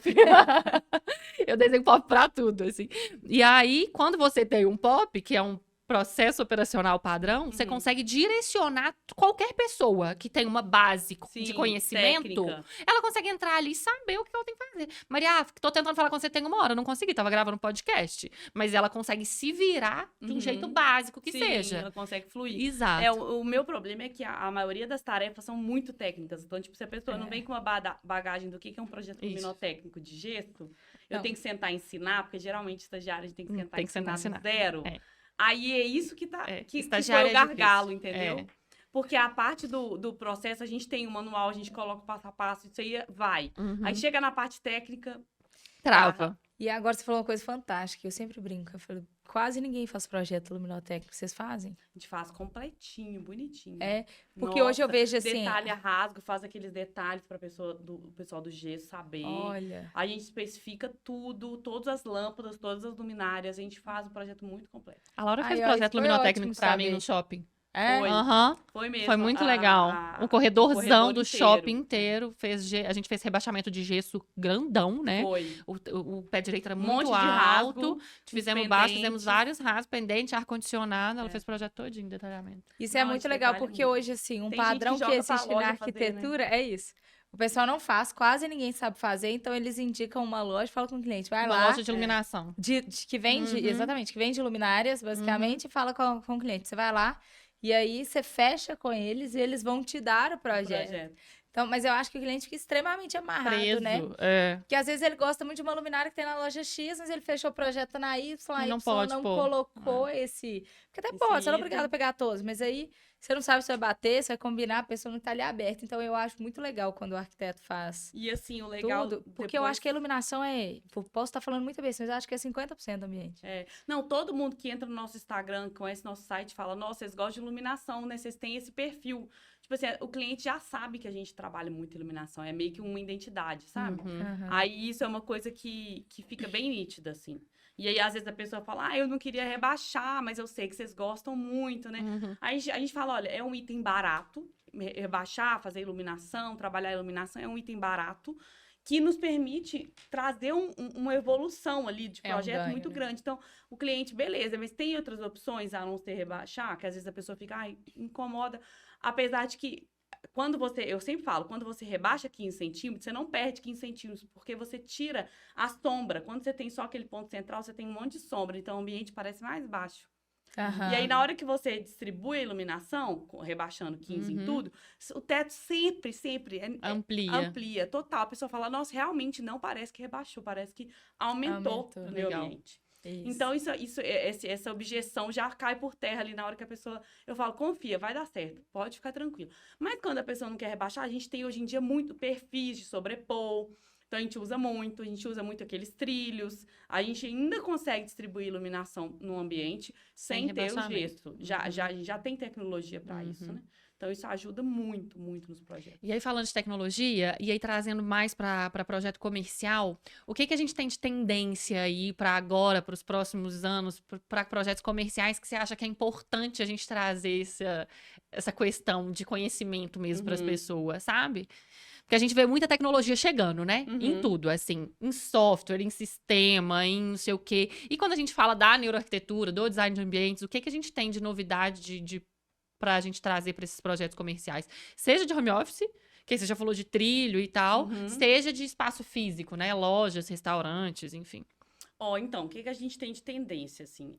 Eu desenho pop pra tudo, assim. E aí, quando você tem um pop, que é um processo operacional padrão, você consegue direcionar qualquer pessoa que tem uma base de Sim, conhecimento. técnica. Ela consegue entrar ali e saber o que ela tem que fazer. Maria, tô tentando falar com você tem uma hora, não consegui, tava gravando podcast. Mas ela consegue se virar de um jeito básico que Sim, seja. ela consegue fluir. Exato. O meu problema é que a maioria das tarefas são muito técnicas. Então, tipo, se a pessoa não vem com uma bagagem do que é um projeto Isso. luminotécnico de gesso, eu Não. tenho que sentar e ensinar, porque geralmente estagiário a gente tem que sentar Tem e que sentar e ensinar do ensinar. zero. É. Aí é isso que tá. É, Que foi estagiário o é gargalo, difícil. entendeu? É. Porque a parte do processo, a gente tem um manual, a gente coloca o passo a passo, isso aí vai. Uhum. Aí chega na parte técnica, Trava. E agora você falou uma coisa fantástica, eu sempre brinco. Eu falo, quase ninguém faz projeto luminotécnico, vocês fazem? a gente faz completinho, bonitinho. É, porque hoje eu Nossa, vejo assim. Detalhe a rasgo, faz aqueles detalhes para o pessoal do gesso saber. Olha. A gente especifica tudo, todas as lâmpadas, todas as luminárias. A gente faz um projeto muito completo. A Laura Ai, fez ó, projeto isso foi luminotécnico ótimo pra mim saber. no shopping. É? Foi. Aham. Foi mesmo. Foi muito legal. Um corredorzão corredor do inteiro. shopping inteiro. A gente fez rebaixamento de gesso grandão, né? Foi. O pé direito era Um muito monte de alto. rasgo, Fizemos uns baixo, fizemos pendentes. vários rasgos, pendente, ar-condicionado. Ela fez o projeto todinho, detalhamento. Isso é Não, muito esse legal, detalhe porque muito. hoje, assim, um Tem gente padrão que que joga pra existe na loja fazer, né? arquitetura é isso. O pessoal não faz, quase ninguém sabe fazer, então eles indicam uma loja, fala com o cliente, vai Uma lá, loja de iluminação. que vende, Uhum. exatamente, que vende luminárias, basicamente, e fala com o cliente. Você vai lá, e aí você fecha com eles e eles vão te dar o projeto. Então, mas eu acho que o cliente fica extremamente amarrado, Preso. né? É. Porque às vezes ele gosta muito de uma luminária que tem na loja X, mas ele fechou o projeto na Y, a Não Y pode não pôr. colocou esse... Porque até Esse pode, você não é item. obrigado a pegar todos, mas aí você não sabe se vai bater, se vai combinar, a pessoa não tá ali aberta. Então eu acho muito legal quando o arquiteto faz E assim, o legal... tudo, porque eu acho que a iluminação posso estar falando muito bem, mas eu acho que é 50% do ambiente. Não, todo mundo que entra no nosso Instagram, conhece nosso site, fala, nossa, vocês gostam de iluminação, né? Vocês têm esse perfil. Tipo assim, o cliente já sabe que a gente trabalha muito iluminação. É meio que uma identidade, sabe? Uhum. Aham. Aí isso é uma coisa que fica bem nítida, assim. E aí, às vezes, a pessoa fala, eu não queria rebaixar, mas eu sei que vocês gostam muito, né? Uhum. Aí a gente fala, olha, é um item barato, rebaixar, fazer iluminação, trabalhar a iluminação, é um item barato, que nos permite trazer uma evolução ali de É um projeto ganho, muito né? grande. Então, o cliente, beleza, mas tem outras opções a não ser rebaixar, que às vezes a pessoa fica, incomoda. Apesar de que, eu sempre falo, quando você rebaixa 15 centímetros, você não perde 15 centímetros, porque você tira a sombra. Quando você tem só aquele ponto central, você tem um monte de sombra, então o ambiente parece mais baixo. Aham. E aí, na hora que você distribui a iluminação, rebaixando 15 em tudo, o teto sempre Amplia. total. A pessoa fala, nossa, realmente não parece que rebaixou, parece que aumentou o meu Legal. ambiente. Isso. Então, essa objeção já cai por terra ali na hora que a pessoa... Eu falo, confia, vai dar certo, pode ficar tranquilo. Mas quando a pessoa não quer rebaixar, a gente tem hoje em dia muito perfis de sobrepor. Então, a gente usa muito aqueles trilhos. A gente ainda consegue distribuir iluminação no ambiente sem ter o rebaixamento. gesso. Já tem tecnologia para isso, né? Então, isso ajuda muito, muito nos projetos. E aí, falando de tecnologia, e aí trazendo mais para projeto comercial, o que a gente tem de tendência aí para agora, para os próximos anos, para projetos comerciais que você acha que é importante a gente trazer essa questão de conhecimento mesmo para as pessoas, sabe? Porque a gente vê muita tecnologia chegando, né? Em tudo, assim, em software, em sistema, em não sei o quê. E quando a gente fala da neuroarquitetura, do design de ambientes, o que a gente tem de novidade pra gente trazer para esses projetos comerciais? Seja de home office, que você já falou de trilho e tal, Uhum. seja de espaço físico, né? Lojas, restaurantes, enfim. Então, o que que a gente tem de tendência, assim?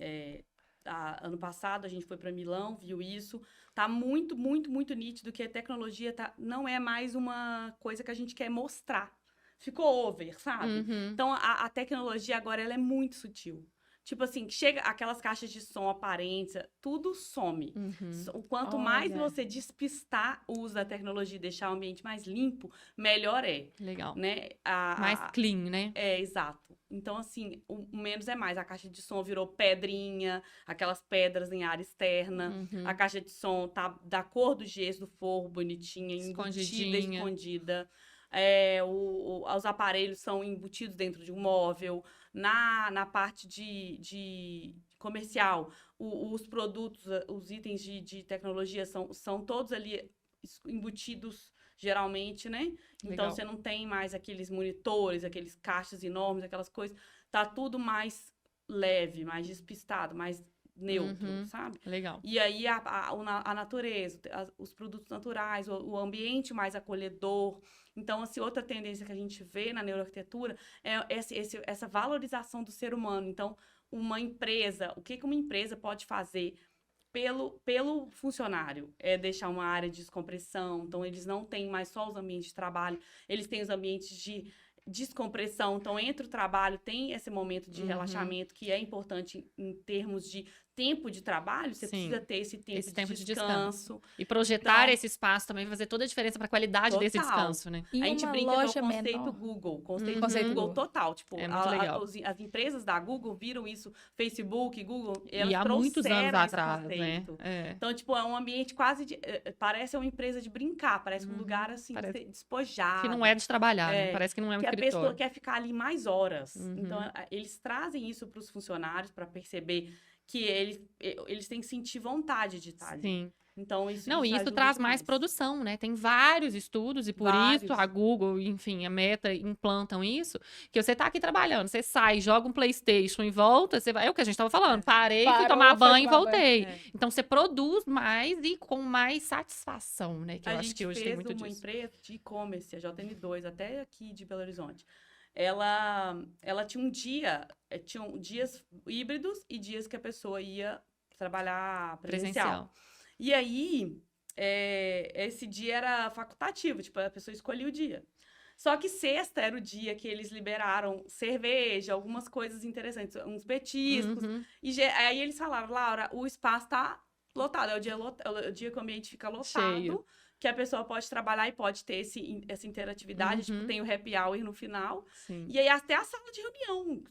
Ano passado a gente foi para Milão, viu isso. Tá muito, muito, muito nítido que a tecnologia não é mais uma coisa que a gente quer mostrar. Ficou over, sabe? Uhum. Então, a tecnologia agora ela é muito sutil. Tipo assim, chega aquelas caixas de som aparentes, tudo some. Uhum. Quanto mais Olha. você despistar o uso da tecnologia e deixar o ambiente mais limpo, melhor é, Legal. né? Mais clean, né? Exato. Então, assim, o menos é mais. A caixa de som virou pedrinha, aquelas pedras em área externa. Uhum. A caixa de som tá da cor do gesso do forro, bonitinha, embutida, Escondidinha. escondida. Os aparelhos são embutidos dentro de um móvel. Na parte de comercial, os produtos, os itens de tecnologia são todos ali embutidos, geralmente, né? Então, Legal. você não tem mais aqueles monitores, aqueles caixas enormes, aquelas coisas. Tá tudo mais leve, mais despistado, mais neutro, Uhum. sabe? Legal. E aí, a natureza, os produtos naturais, o ambiente mais acolhedor. Então, assim, outra tendência que a gente vê na neuroarquitetura é essa valorização do ser humano. Então, uma empresa, o que uma empresa pode fazer pelo funcionário? É deixar uma área de descompressão. Então, eles não têm mais só os ambientes de trabalho, eles têm os ambientes de descompressão. Então, entre o trabalho, tem esse momento de Uhum. relaxamento que é importante em termos de tempo de trabalho. Você Sim. precisa ter esse tempo de descanso. E projetar Então, esse espaço também vai fazer toda a diferença para a qualidade desse total. descanso, né? E A gente uma brinca que é o loja conceito menor. Google. Conceito Conceito Google Google. total. Tipo, É muito legal. as empresas da Google viram isso, Facebook, Google, E elas há muitos anos trouxeram esse atrás, né? conceito. É. Então, tipo, é um ambiente quase parece uma empresa de brincar, parece um Uhum. lugar assim, Parece despojado. Que não é de trabalhar, né? É, Parece que não é um que a escritório. pessoa quer ficar ali mais horas. Uhum. Então, eles trazem isso para os funcionários para perceber que eles têm que sentir vontade de estar ali. Sim. Então, isso Não, e isso ajuda traz demais. mais produção, né? Tem vários estudos, e por Vários. isso a Google, enfim, a Meta implantam isso, que você tá aqui trabalhando, você sai, joga um PlayStation e volta, você vai, é o que a gente tava falando, parei, fui Parou, tomar foi banho e tomar banho. voltei. É. Então você produz mais e com mais satisfação, né? Que eu A acho gente que hoje tem fez muito uma disso. empresa de e-commerce, a JN2, até aqui de Belo Horizonte. Ela tinha tinham dias híbridos e dias que a pessoa ia trabalhar presencial. E aí, esse dia era facultativo, tipo, a pessoa escolhia o dia. Só que sexta era o dia que eles liberaram cerveja, algumas coisas interessantes, uns petiscos. Uhum. E aí eles falaram, Laura, o espaço tá lotado, é o dia que o ambiente fica lotado, Cheio. que a pessoa pode trabalhar e pode ter essa interatividade, tipo, Uhum. tem o happy hour no final. Sim. E aí até a sala de reunião,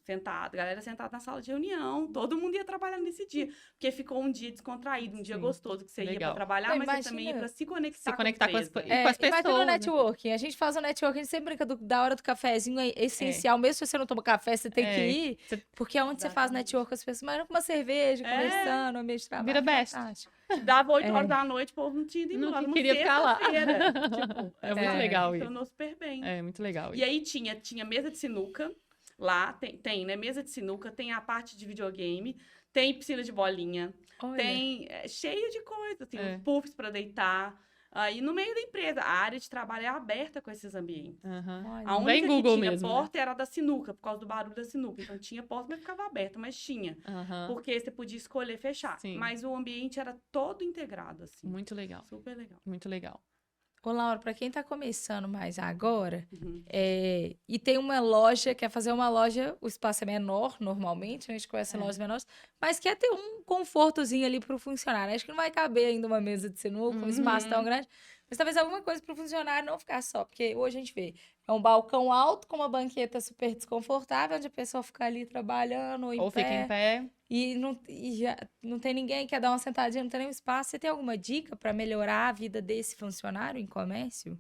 galera sentada na sala de reunião, todo mundo ia trabalhar nesse dia, porque ficou um dia descontraído, um dia Sim. gostoso, que você ia Legal. pra trabalhar, Não, mas você também ia imagina. pra se conectar, Se conectar com a as, empresa. e com as Imagina o pessoas. Né? networking. A gente faz o networking, a gente sempre brinca da hora do cafezinho, é essencial. Mesmo se você não toma café, você tem que ir. Você Porque é onde você faz Exatamente. network com as pessoas. Mas com uma cerveja, conversando, no ambiente de trabalho. Vira best. fantástico. Dava 8 horas da noite, o povo não tinha ido Não embora. Numa queria ficar lá. sexta-feira. Tipo, É muito legal isso. funcionou super bem. É muito legal E isso. aí tinha mesa de sinuca lá, tem, né? Mesa de sinuca, tem a parte de videogame, tem piscina de bolinha, Olha. tem cheio de coisa, tem É. os puffs pra deitar. Aí no meio da empresa, a área de trabalho é aberta com esses ambientes. Aham. Olha. A Bem única Google que tinha mesmo, né? porta era a da sinuca, por causa do barulho da sinuca. Então tinha porta, mas ficava aberta, mas tinha. Aham. Porque você podia escolher fechar. Sim. Mas o ambiente era todo integrado, assim. Muito legal. Super legal. Muito legal. Ô, Laura, pra quem tá começando mais agora, Uhum. e tem uma loja, quer fazer uma loja, o espaço é menor, normalmente, a gente conhece É. lojas menores, mas quer ter um confortozinho ali pro funcionário. Acho que não vai caber ainda uma mesa de sinuca, um espaço tão grande, mas talvez alguma coisa pro funcionário não ficar só, porque hoje a gente vê, é um balcão alto com uma banqueta super desconfortável, onde a pessoa fica ali trabalhando ou em Ou pé. fica em pé. E já não tem ninguém que quer dar uma sentadinha, não tem nenhum espaço. Você tem alguma dica para melhorar a vida desse funcionário em comércio?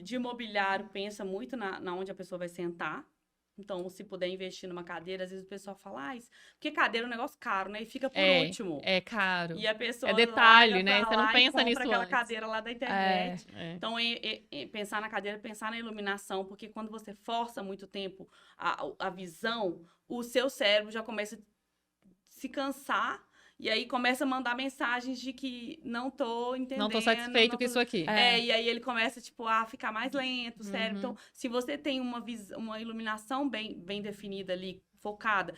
De mobiliário, pensa muito na onde a pessoa vai sentar. Então, se puder investir numa cadeira, às vezes o pessoal fala, porque cadeira é um negócio caro, né? E fica por último. É caro. E a pessoa É detalhe, larga né? pra Você não lá e pensa compra nisso aquela antes. cadeira lá da internet. É. Então, pensar na cadeira, pensar na iluminação, porque quando você força muito tempo a visão, o seu cérebro já começa a se cansar E aí começa a mandar mensagens de que não tô entendendo. Não tô satisfeito não com tô- isso aqui. E aí ele começa, tipo, a ficar mais lento, sério. Uhum. Então, se você tem uma iluminação bem definida ali, focada,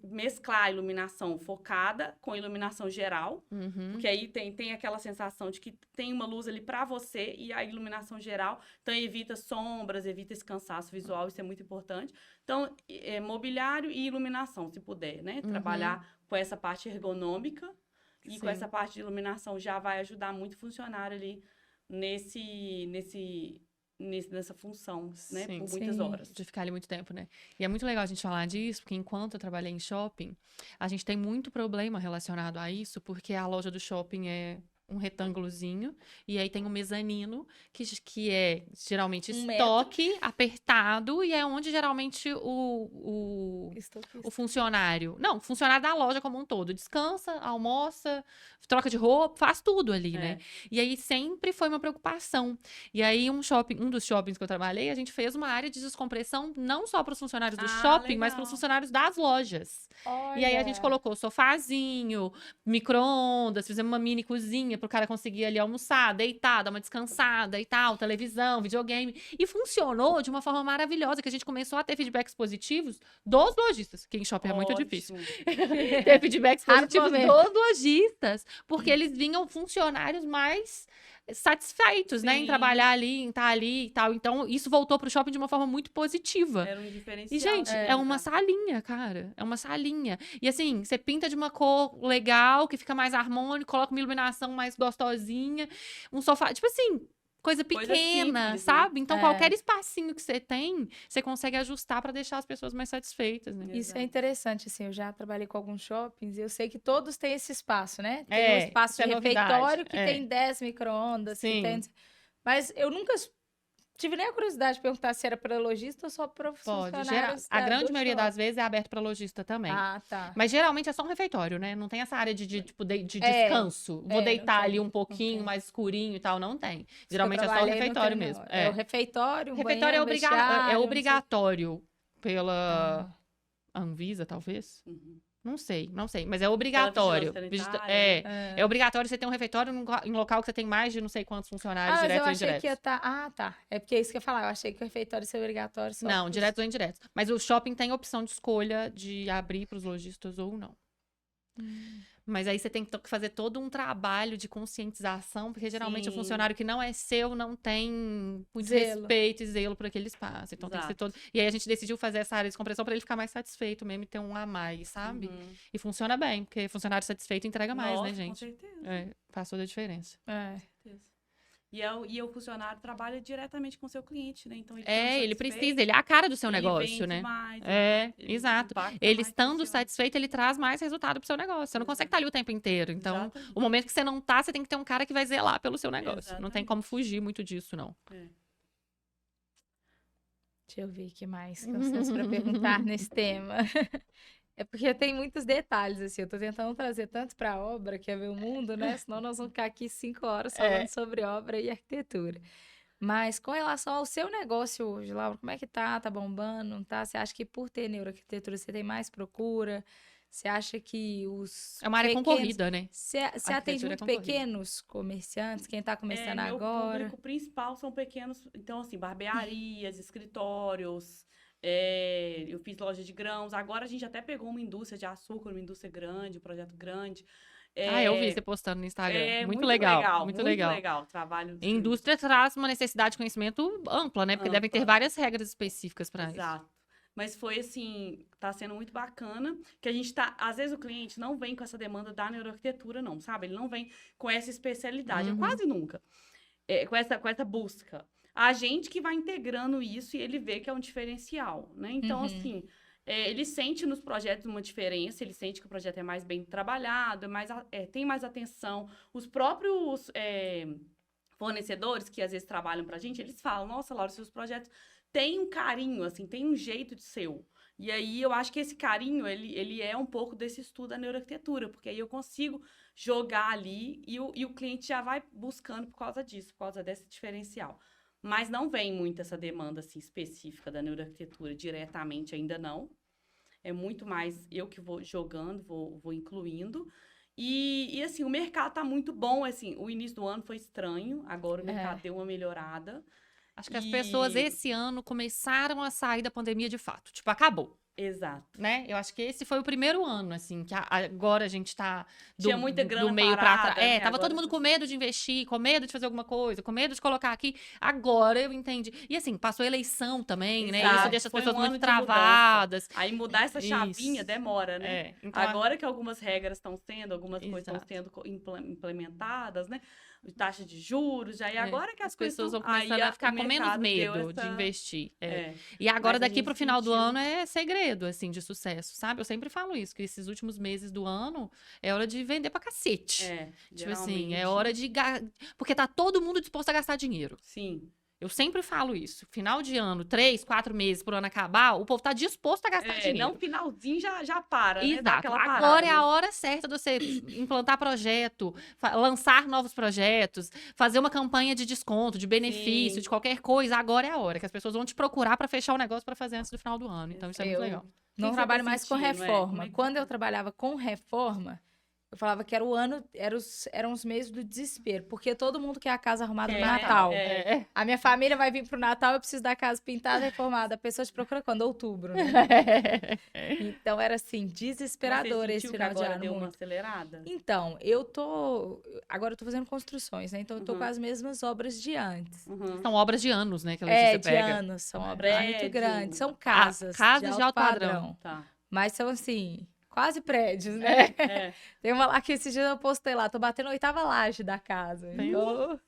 mesclar a iluminação focada com iluminação geral, Uhum. porque aí tem aquela sensação de que tem uma luz ali pra você e a iluminação geral, então evita sombras, evita esse cansaço visual, isso é muito importante. Então, mobiliário e iluminação, se puder, né? Uhum. Trabalhar com essa parte ergonômica e com Sim. essa parte de iluminação já vai ajudar muito o funcionário ali nessa função, né? Sim. Por muitas Sim. horas. De ficar ali muito tempo, né? E é muito legal a gente falar disso, porque enquanto eu trabalhei em shopping, a gente tem muito problema relacionado a isso, porque a loja do shopping é um retângulozinho, e aí tem um mezanino, que é geralmente Um estoque apertado, e é onde geralmente o funcionário, não, o funcionário da loja como um todo, descansa, almoça, troca de roupa, faz tudo ali, né? E aí sempre foi uma preocupação. E aí um dos shoppings que eu trabalhei, a gente fez uma área de descompressão não só para os funcionários do shopping, mas para os Legal. funcionários das lojas. E aí a gente colocou sofazinho, micro-ondas, fizemos uma mini cozinha pro cara conseguir ali almoçar, deitar, dar uma descansada e tal, televisão, videogame. E funcionou de uma forma maravilhosa, que a gente começou a ter feedbacks positivos dos lojistas, que em shopping é muito difícil. Ter feedbacks positivos dos lojistas, porque eles vinham funcionários mais satisfeitos, né, em Sim. trabalhar ali, em estar ali e tal. Então, isso voltou pro shopping de uma forma muito positiva. Era um diferencial. E, gente, é uma salinha, cara. É uma salinha. E, assim, você pinta de uma cor legal, que fica mais harmônico, coloca uma iluminação mais gostosinha, um sofá, tipo assim, coisa pequena, simples, né? sabe? Então, qualquer espacinho que você tem, você consegue ajustar pra deixar as pessoas mais satisfeitas, né? Isso é Exato. interessante, assim, eu já trabalhei com alguns shoppings e eu sei que todos têm esse espaço, né? Tem É, um espaço isso é de novidade, refeitório que é. tem 10 micro-ondas, que Sim. tem... Mas eu nunca tive nem a curiosidade de perguntar se era para lojista ou só para Pode, funcionários a grande do maioria shopping. das vezes é aberto pra lojista também. Ah, tá. Mas geralmente é só um refeitório, né? Não tem essa área de É, descanso. Vou não deitar tem, ali um não pouquinho tem. mais escurinho e tal, não tem. Os que eu Geralmente é só o trabalhei, não refeitório tem, mesmo. não. É o refeitório, um Refeitório é, banheiro, vestiário, é não sei- obrigatório pela Ah. Anvisa, talvez. Uhum. Não sei. Mas é obrigatório. vigilância sanitária, É obrigatório você ter um refeitório em local que você tem mais de não sei quantos funcionários, mas eu diretos ou achei indiretos. que ia estar... Ah, tá. É porque é isso que eu ia falar. Eu achei que o refeitório seria obrigatório só Não, pros- diretos ou indiretos. Mas o shopping tem opção de escolha de abrir para os lojistas ou não. Mas aí você tem que fazer todo um trabalho de conscientização, porque geralmente o Sim. funcionário que não é seu não tem muito Zelo. respeito e zelo por aquele espaço. Então tem que ser Exato. todo. E aí a gente decidiu fazer essa área de descompressão para ele ficar mais satisfeito mesmo e ter um a mais, sabe? Uhum. E funciona bem, porque funcionário satisfeito entrega mais, Nossa, né, com gente? certeza. É, faz toda a diferença. É. E o funcionário trabalha diretamente com o seu cliente, né? Então ele estando Ele satisfeito, precisa, ele é a cara do seu ele negócio, vende né? mais, ele Exato. impacta Ele mais estando funciona. satisfeito, ele traz mais resultado pro seu negócio. Você não consegue estar ali o tempo inteiro. Então, Exatamente. o momento que você não tá, você tem que ter um cara que vai zelar pelo seu negócio. Não tem Exatamente. como fugir muito disso, não. Deixa eu ver o que mais que nós temos para perguntar nesse tema. É porque eu tenho muitos detalhes, assim, eu tô tentando trazer tanto para a obra, que é ver o mundo, né? Senão nós vamos ficar aqui 5 horas falando sobre obra e arquitetura. Mas com relação ao seu negócio hoje, Laura, como é que tá? Tá bombando, não tá? Você acha que por ter neuroarquitetura você tem mais procura? Você acha que os É uma área pequenos... concorrida, né? Você atende Arquitetura é muito concorrida. pequenos comerciantes, quem tá começando Meu agora? público principal são pequenos, então assim, barbearias, escritórios, eu fiz loja de grãos, agora a gente até pegou uma indústria de açúcar, uma indústria grande, um projeto grande. Eu vi você postando no Instagram. É Muito legal. muito legal. Trabalho. A indústria traz uma necessidade de conhecimento ampla, né? Porque devem ter Ampla. várias regras específicas para isso. Exato. Mas foi assim, tá sendo muito bacana, que a gente tá, às vezes o cliente não vem com essa demanda da neuroarquitetura, não, sabe? Ele não vem com essa especialidade, Uhum. quase nunca, com essa busca. A gente que vai integrando isso e ele vê que é um diferencial, né? Então, Uhum. assim, ele sente nos projetos uma diferença, ele sente que o projeto é mais bem trabalhado, tem mais atenção. Os próprios fornecedores que às vezes trabalham pra gente, eles falam, nossa, Laura, seus projetos têm um carinho, assim, tem um jeito de seu. E aí eu acho que esse carinho, ele é um pouco desse estudo da neuroarquitetura, porque aí eu consigo jogar ali e o cliente já vai buscando por causa disso, por causa desse diferencial. Mas não vem muito essa demanda assim, específica da neuroarquitetura diretamente, ainda não. É muito mais eu que vou jogando, vou incluindo. E assim, o mercado tá muito bom, assim, o início do ano foi estranho, agora o mercado deu uma melhorada. Acho que as pessoas esse ano começaram a sair da pandemia de fato. Tipo, acabou. Exato. Né? Eu acho que esse foi o primeiro ano, assim, que agora a gente tá Tinha muita grana do meio pra parada, trás. né? Tava Agora todo mundo com medo de investir, com medo de fazer alguma coisa, com medo de colocar aqui. Agora eu entendi. E assim, passou eleição também, né? Isso Exato. deixa as Foi pessoas um ano muito de mudança. travadas. Aí mudar essa chavinha Isso. demora, né? Então, Agora que algumas regras estão sendo, algumas coisas estão Exato. sendo implementadas, né? Taxa de juros, aí agora que as pessoas vão começando aí a ficar o com menos mercado deu medo de essa- investir. É. E agora, Mas a daqui pro gente final do sentiu- ano, é segredo, assim, de sucesso, sabe? Eu sempre falo isso, que esses últimos meses do ano é hora de vender pra cacete. Tipo assim, é geralmente, hora de... Porque tá todo mundo disposto a gastar dinheiro. Sim. Eu sempre falo isso. Final de ano, 3, 4 meses pro ano acabar, o povo tá disposto a gastar dinheiro. Não, finalzinho já para, né? Dá Exato. aquela Agora parada. é a hora certa de você implantar projeto, lançar novos projetos, fazer uma campanha de desconto, de benefício, Sim. de qualquer coisa. Agora é a hora que as pessoas vão te procurar para fechar o negócio para fazer antes do final do ano. Então isso é muito Eu legal. não que você trabalho tá mais com sentindo, reforma. Como é que Quando você eu trabalhava com reforma, eu falava que era o ano, eram os meses do desespero, porque todo mundo quer a casa arrumada no Quer, Natal. é. A minha família vai vir pro Natal, eu preciso da casa pintada, reformada. A pessoa te procura quando? Outubro, né? Então era assim, Mas você desesperador esse sentiu que final de agora ano. deu uma Muito. acelerada? Então, agora eu tô fazendo construções, né? Então eu tô com as mesmas obras de antes. Uhum. São obras de anos, né, que a Letícia De pega. anos, são É. obras muito Prédio. grandes, são casas, casas de alto padrão. Tá. mas são assim, quase prédios, né? É. Tem uma lá que esses dias eu postei lá, tô batendo a 8ª laje da casa. Então,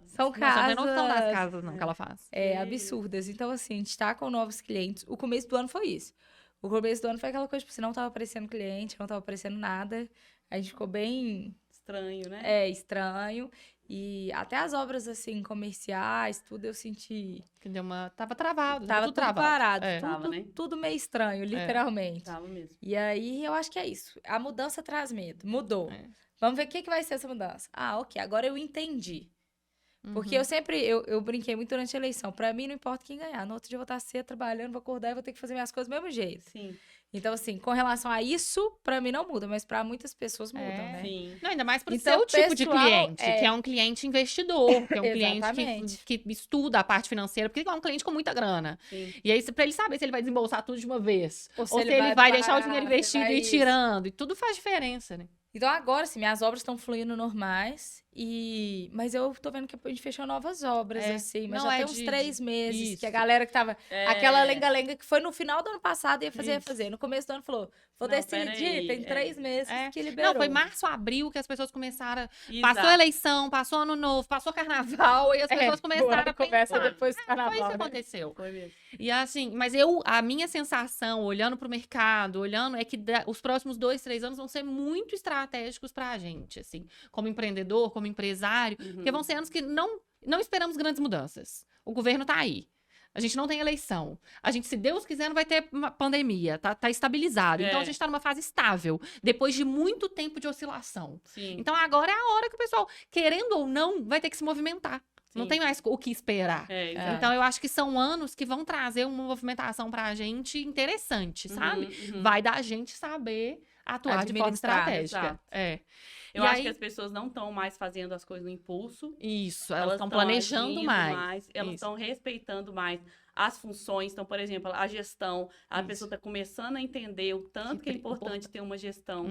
são Não, já tem casas noção das casas, não, que ela faz. absurdas. Então, assim, a gente tá com novos clientes. O começo do ano foi isso. O começo do ano foi aquela coisa, tipo, não tava aparecendo cliente, não tava aparecendo nada. A gente ficou bem Estranho, né? estranho. E até as obras, assim, comerciais, tudo eu senti. Que deu uma... Tava travado. Tava tudo tudo travado. parado, É. Tava, né? tudo meio estranho, literalmente. Tava mesmo. E aí, eu acho que é isso. A mudança traz medo. Mudou. É. Vamos ver o que vai ser essa mudança. Ah, ok, agora eu entendi. Porque Uhum. eu sempre, eu brinquei muito durante a eleição. Pra mim, não importa quem ganhar. No outro dia eu vou estar cedo trabalhando, vou acordar e vou ter que fazer minhas coisas do mesmo jeito. Sim. Então, assim, com relação a isso, pra mim não muda. Mas pra muitas pessoas mudam, né? Sim. Não, ainda mais pro Então, seu tipo de pessoal, cliente, que é um cliente investidor, que é um cliente Exatamente. que estuda a parte financeira, porque é um cliente com muita grana. Sim. E aí, pra ele saber se ele vai desembolsar tudo de uma vez, Ou ou se ele vai deixar o parar, dinheiro se investido vai e ir isso. tirando. E tudo faz diferença, né? Então, agora, assim, minhas obras estão fluindo normais. Mas eu tô vendo que a gente fechou novas obras, assim. Mas Não, já é tem uns de- 3 meses isso. que a galera que tava... É. Aquela lenga-lenga que foi no final do ano passado ia fazer, ia Isso. fazer. No começo do ano falou, vou Não, decidir, peraí, tem 3 meses É. que liberou. Não, foi março, abril que as pessoas começaram. Exato. Passou a eleição, passou ano novo, passou carnaval, e as pessoas começaram a Começa pensar. depois do Foi carnaval, isso que né? aconteceu. Foi mesmo. E assim, mas a minha sensação, olhando pro mercado, olhando, é que os próximos 2, 3 anos vão ser muito estratégicos pra gente, assim, como empreendedor, como empresário, porque vão ser anos que não esperamos grandes mudanças. O governo tá aí. A gente não tem eleição. A gente, se Deus quiser, não vai ter uma pandemia. Tá estabilizado. Então, a gente tá numa fase estável. Depois de muito tempo de oscilação. Sim. Então, agora é a hora que o pessoal, querendo ou não, vai ter que se movimentar. Não Sim. tem mais o que esperar. Exato. Então, eu acho que são anos que vão trazer uma movimentação pra gente interessante, sabe? Vai dar a gente saber atuar de forma Administrar, estratégica. exato. É. Eu E acho aí- que as pessoas não estão mais fazendo as coisas no impulso. Isso, elas estão tão planejando agindo mais. Elas Isso. estão respeitando mais as funções. Então, por exemplo, a gestão. A Isso. pessoa está começando a entender o tanto que é importante ter uma gestão.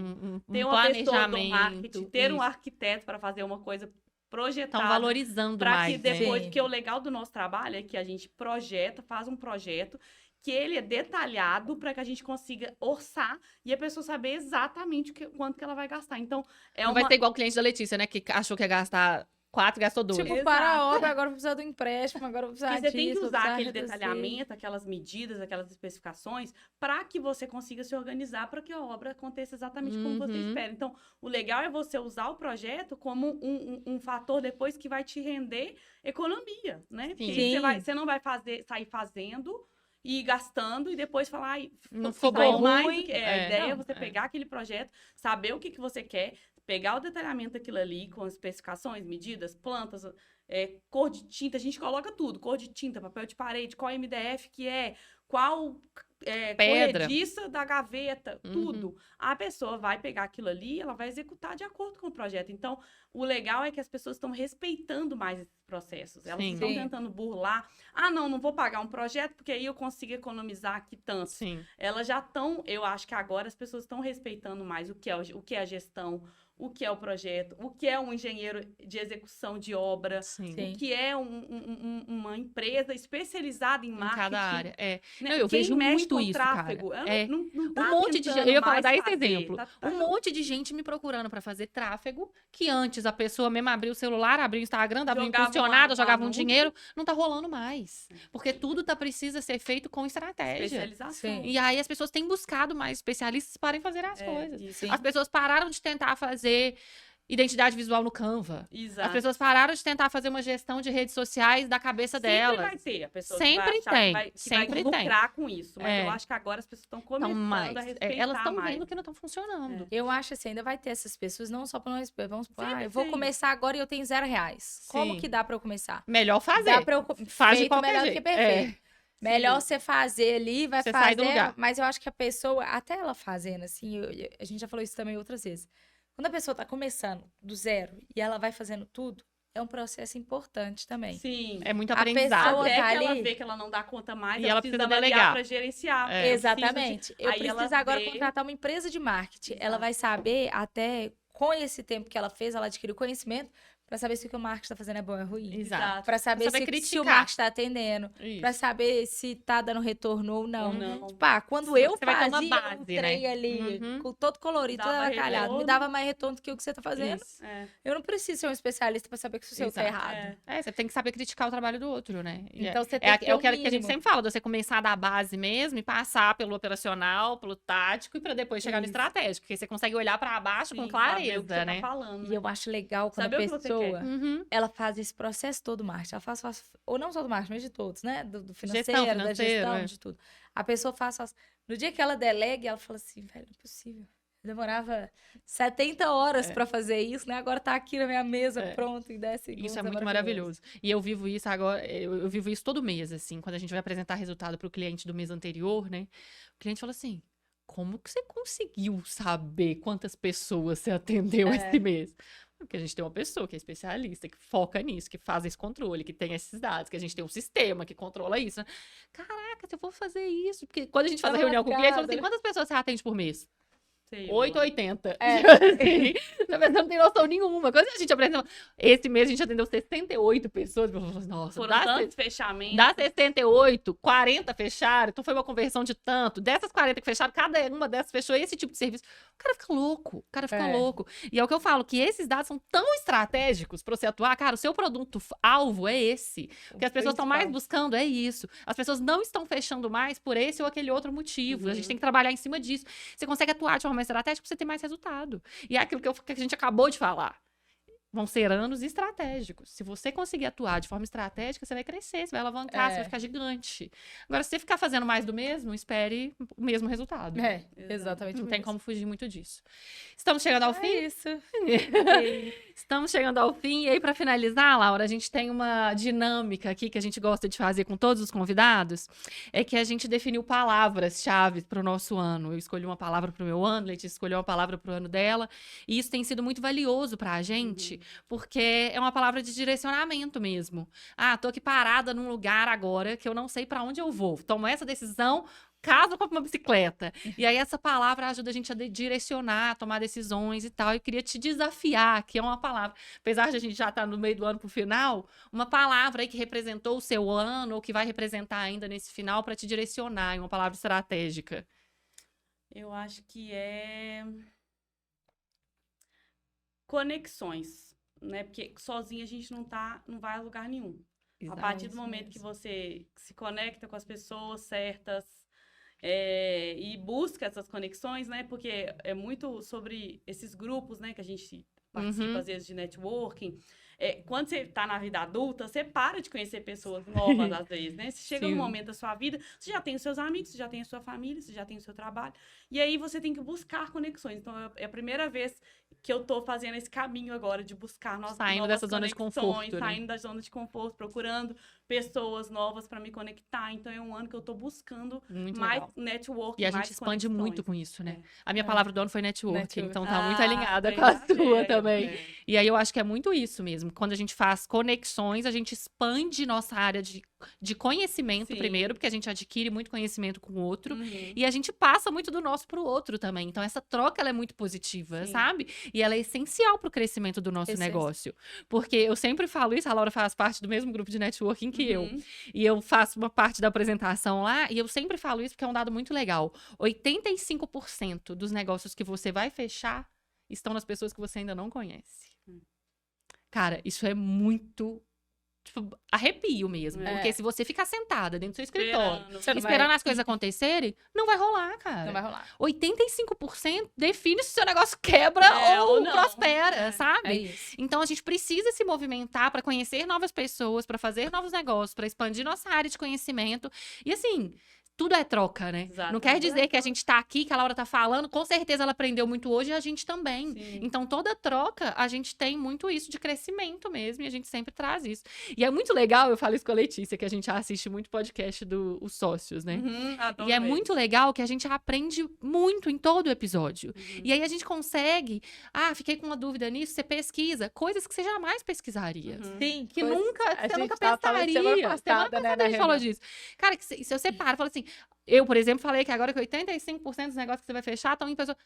Ter Um uma pessoa do planejamento. marketing, ter um isso. arquiteto para fazer uma coisa Estão projetada. valorizando Para mais, que né? depois, Sim. porque o legal do nosso trabalho é que a gente projeta, faz um projeto, que ele é detalhado para que a gente consiga orçar e a pessoa saber exatamente quanto que ela vai gastar. Então, Não vai ser igual o cliente da Letícia, né? Que achou que ia gastar 4, gastou 2. Tipo, Exato. para a obra, agora vou precisar do empréstimo, agora vou precisar Porque você tem que disso, vou usar precisar aquele reduzir. detalhamento, aquelas medidas, aquelas especificações, para que você consiga se organizar para que a obra aconteça exatamente como você espera. Então, o legal é você usar o projeto como um fator depois que vai te render economia, né? Porque Sim. você não vai sair fazendo e gastando e depois falar, ai, Não ficou ficou bom. mais ruim. do que... A ideia é Não, você pegar aquele projeto, saber o que você quer, pegar o detalhamento daquilo ali com as especificações, medidas, plantas, cor de tinta, a gente coloca tudo, cor de tinta, papel de parede, qual MDF que é, qual Pedra. corrediça da gaveta, Uhum. tudo. A pessoa vai pegar aquilo ali, ela vai executar de acordo com o projeto. Então, o legal é que as pessoas estão respeitando mais esses processos. Elas Sim. estão Sim. tentando burlar. Ah, não vou pagar um projeto, porque aí eu consigo economizar aqui tanto. Sim. Elas já estão, eu acho que agora as pessoas estão respeitando mais o que é a gestão, o que é o projeto, o que é um engenheiro de execução de obra, Sim. Sim. o que é uma empresa especializada em Em marketing. cada área. É. Né? Não, eu Quem vejo mexe muito com isso, tráfego, cara. ela É. não tá Um monte de gente. tentando Eu ia falar, mais dar esse fazer, exemplo. Um monte de gente me procurando pra fazer tráfego, que antes a pessoa mesmo abria o celular, abria o Instagram, dava um Jogava um impulsionado, jogava um anúncio. dinheiro. Não tá rolando mais. Porque tudo precisa ser feito com estratégia. especialização. Sim. E aí as pessoas têm buscado mais especialistas para fazer as É, coisas. isso. Sim. As pessoas pararam de tentar fazer identidade visual no Canva. Exato. As pessoas pararam de tentar fazer uma gestão de redes sociais da cabeça Sempre delas. vai ter a pessoa Sempre que vai achar tem, que vai sempre tem. lucrar com isso. Mas É. eu acho que agora as pessoas estão Então, começando mais. a respeitar Elas estão mais. vendo que não estão funcionando. Eu acho assim, ainda vai ter essas pessoas, não só para nós, vamos supor, Sim, eu vou sim. começar agora e eu tenho R$0. Como Sim. que dá para eu começar? Melhor fazer. Dá pra eu Faz de feito qualquer melhor do jeito. que perfeito. Melhor você fazer ali, vai Você sai do fazer, lugar. mas eu acho que a pessoa, até ela fazendo assim, a gente já falou isso também outras vezes. Quando a pessoa tá começando do zero e ela vai fazendo tudo, é um processo importante também. Sim. É muito A aprendizado. pessoa Até tá que ela ali- vê que ela não dá conta mais, E ela precisa delegar. avaliar pra gerenciar. É. Exatamente. Eu Aí ela preciso agora vê- contratar uma empresa de marketing. Ela Exato. vai saber, até com esse tempo que ela fez, ela adquiriu conhecimento para saber se o que o marketing está fazendo é bom ou é ruim. Exato. Para saber, saber se o criticar. marketing está atendendo. Isso. Para saber se tá dando retorno ou não. Ou não. Tipo, quando Você eu vai ter uma fazia base, um trem né? ali, Uhum. com todo colorido, todo Dava avacalhado, me retorno. dava mais retorno do que o que você tá fazendo. Isso. É. Eu não preciso ser um especialista para saber que o seu tá Exato. errado. É. Você tem que saber criticar o trabalho do outro, né? E Então você é, tem que ter é o o que a gente mínimo. sempre fala, de você começar da base mesmo e passar pelo operacional, pelo tático e pra depois chegar no Isso. estratégico. Porque você consegue olhar pra baixo com Sim, saber o que clareza, você né? tá falando. E eu acho legal quando Saber a o que você pessoa, quer. Uhum. ela faz esse processo todo do marketing. Ela faz, ou não só do marketing, mas de todos, né? Do financeiro, Gestão da financeira, gestão, é. de tudo. A pessoa faz. No dia que ela delega, ela fala assim, velho, não é possível. Eu demorava 70 horas pra fazer isso, né? Agora tá aqui na minha mesa, É. pronto, em 10 segundos. Isso é muito maravilhoso. E eu vivo isso agora, eu vivo isso todo mês, assim, quando a gente vai apresentar resultado pro cliente do mês anterior, né? O cliente fala assim: como que você conseguiu saber quantas pessoas você atendeu esse mês? Porque a gente tem uma pessoa que é especialista, que foca nisso, que faz esse controle, que tem esses dados, que a gente tem um sistema que controla isso. Né? Caraca, se eu vou fazer isso. Porque quando a gente faz a Tá reunião com o cliente, fala assim: lascado. quantas pessoas você atende por mês? Sei, 8 ou amor. 80. É. Assim, a pessoa não tem noção nenhuma. Quando a gente apresentou, esse mês a gente atendeu 68 pessoas. Eu falei, nossa, Foram tantos fechamentos. dá 68, 40 fecharam, então foi uma conversão de tanto. Dessas 40 que fecharam, cada uma dessas fechou esse tipo de serviço. O cara fica louco, o cara fica É. louco. E é o que eu falo, que esses dados são tão estratégicos para você atuar. Cara, o seu produto-alvo é esse. O que as pessoas estão mais buscando é isso. As pessoas não estão fechando mais por esse ou aquele outro motivo. A gente tem que trabalhar em cima disso. Você consegue atuar de forma estratégica para você ter mais resultado. E é aquilo que a gente acabou de falar. Vão ser anos estratégicos. Se você conseguir atuar de forma estratégica, você vai crescer, você vai alavancar, você vai ficar gigante. Agora, se você ficar fazendo mais do mesmo, espere o mesmo resultado. É, exatamente. Não por tem isso. como fugir muito disso. Estamos chegando ao fim? É isso. Estamos chegando ao fim. E aí, para finalizar, Laura, a gente tem uma dinâmica aqui que a gente gosta de fazer com todos os convidados. É que a gente definiu palavras-chave para o nosso ano. Eu escolhi uma palavra para o meu ano, Letícia escolheu uma palavra para o ano dela. E isso tem sido muito valioso para a gente, porque é uma palavra de direcionamento mesmo. Ah, tô aqui parada num lugar agora que eu não sei para onde eu vou. Tomo essa decisão. Caso eu compre uma bicicleta. E aí essa palavra ajuda a gente a direcionar, a tomar decisões e tal. Eu queria te desafiar, que é uma palavra. Apesar de a gente já estar no meio do ano pro final, uma palavra aí que representou o seu ano ou que vai representar ainda nesse final para te direcionar, uma palavra estratégica. Eu acho que é conexões, né? Porque sozinha a gente não vai a lugar nenhum. A partir do momento que você se conecta com as pessoas certas, e busca essas conexões, né? Porque é muito sobre esses grupos, né? Que a gente participa, às vezes, de networking. quando você tá na vida adulta, você para de conhecer pessoas novas, às vezes, né? Você chega num momento da sua vida, você já tem os seus amigos, você já tem a sua família, você já tem o seu trabalho. E aí você tem que buscar conexões. Então, é a primeira vez que eu tô fazendo esse caminho agora de buscar saindo dessa zona de conforto, saindo da zona de conforto, procurando pessoas novas para me conectar. Então, é um ano que eu tô buscando Muito mais legal. network, E a mais gente expande conexões. muito com isso, né? É. A minha palavra do ano foi network, então tá muito Ah, alinhada tem com a a ver, sua aí, também. é. E aí eu acho que é muito isso mesmo. Quando a gente faz conexões, a gente expande nossa área de conhecimento Sim. primeiro, porque a gente adquire muito conhecimento com o outro. Uhum. E a gente passa muito do nosso pro outro também. Então, essa troca, ela é muito positiva, Sim. sabe? E ela é essencial pro crescimento do nosso negócio. Porque eu sempre falo isso, a Laura faz parte do mesmo grupo de networking que eu. Uhum. E eu faço uma parte da apresentação lá, e eu sempre falo isso porque é um dado muito legal. 85% dos negócios que você vai fechar estão nas pessoas que você ainda não conhece. Cara, isso é muito... Tipo, arrepio mesmo. É. Porque se você ficar sentada dentro do seu escritório, Você não esperando vai- as coisas acontecerem, não vai rolar, cara. Não vai rolar. 85% define se o seu negócio quebra ou não. prospera, É. sabe? É isso. Então a gente precisa se movimentar para conhecer novas pessoas, para fazer novos negócios, para expandir nossa área de conhecimento. E assim, tudo é troca, né? Exato, Não quer tudo é dizer que a troca. gente tá aqui, que a Laura tá falando, com certeza ela aprendeu muito hoje e a gente também. Sim. Então, toda troca, a gente tem muito isso de crescimento mesmo, e a gente sempre traz isso. E é muito legal, eu falo isso com a Letícia, que a gente assiste muito podcast Os Sócios, né? Uhum, adoro E é eles. muito legal que a gente aprende muito em todo o episódio. Uhum. E aí a gente consegue, fiquei com uma dúvida nisso, você pesquisa coisas que você jamais pesquisaria. Uhum. Sim, Que coisas- nunca, a você gente nunca tava falando pensaria. semana Semana passada, né, na a gente falou reunião. disso. Cara, que se você para e fala assim, eu, por exemplo, falei que agora que 85% dos negócios que você vai fechar estão em pessoas...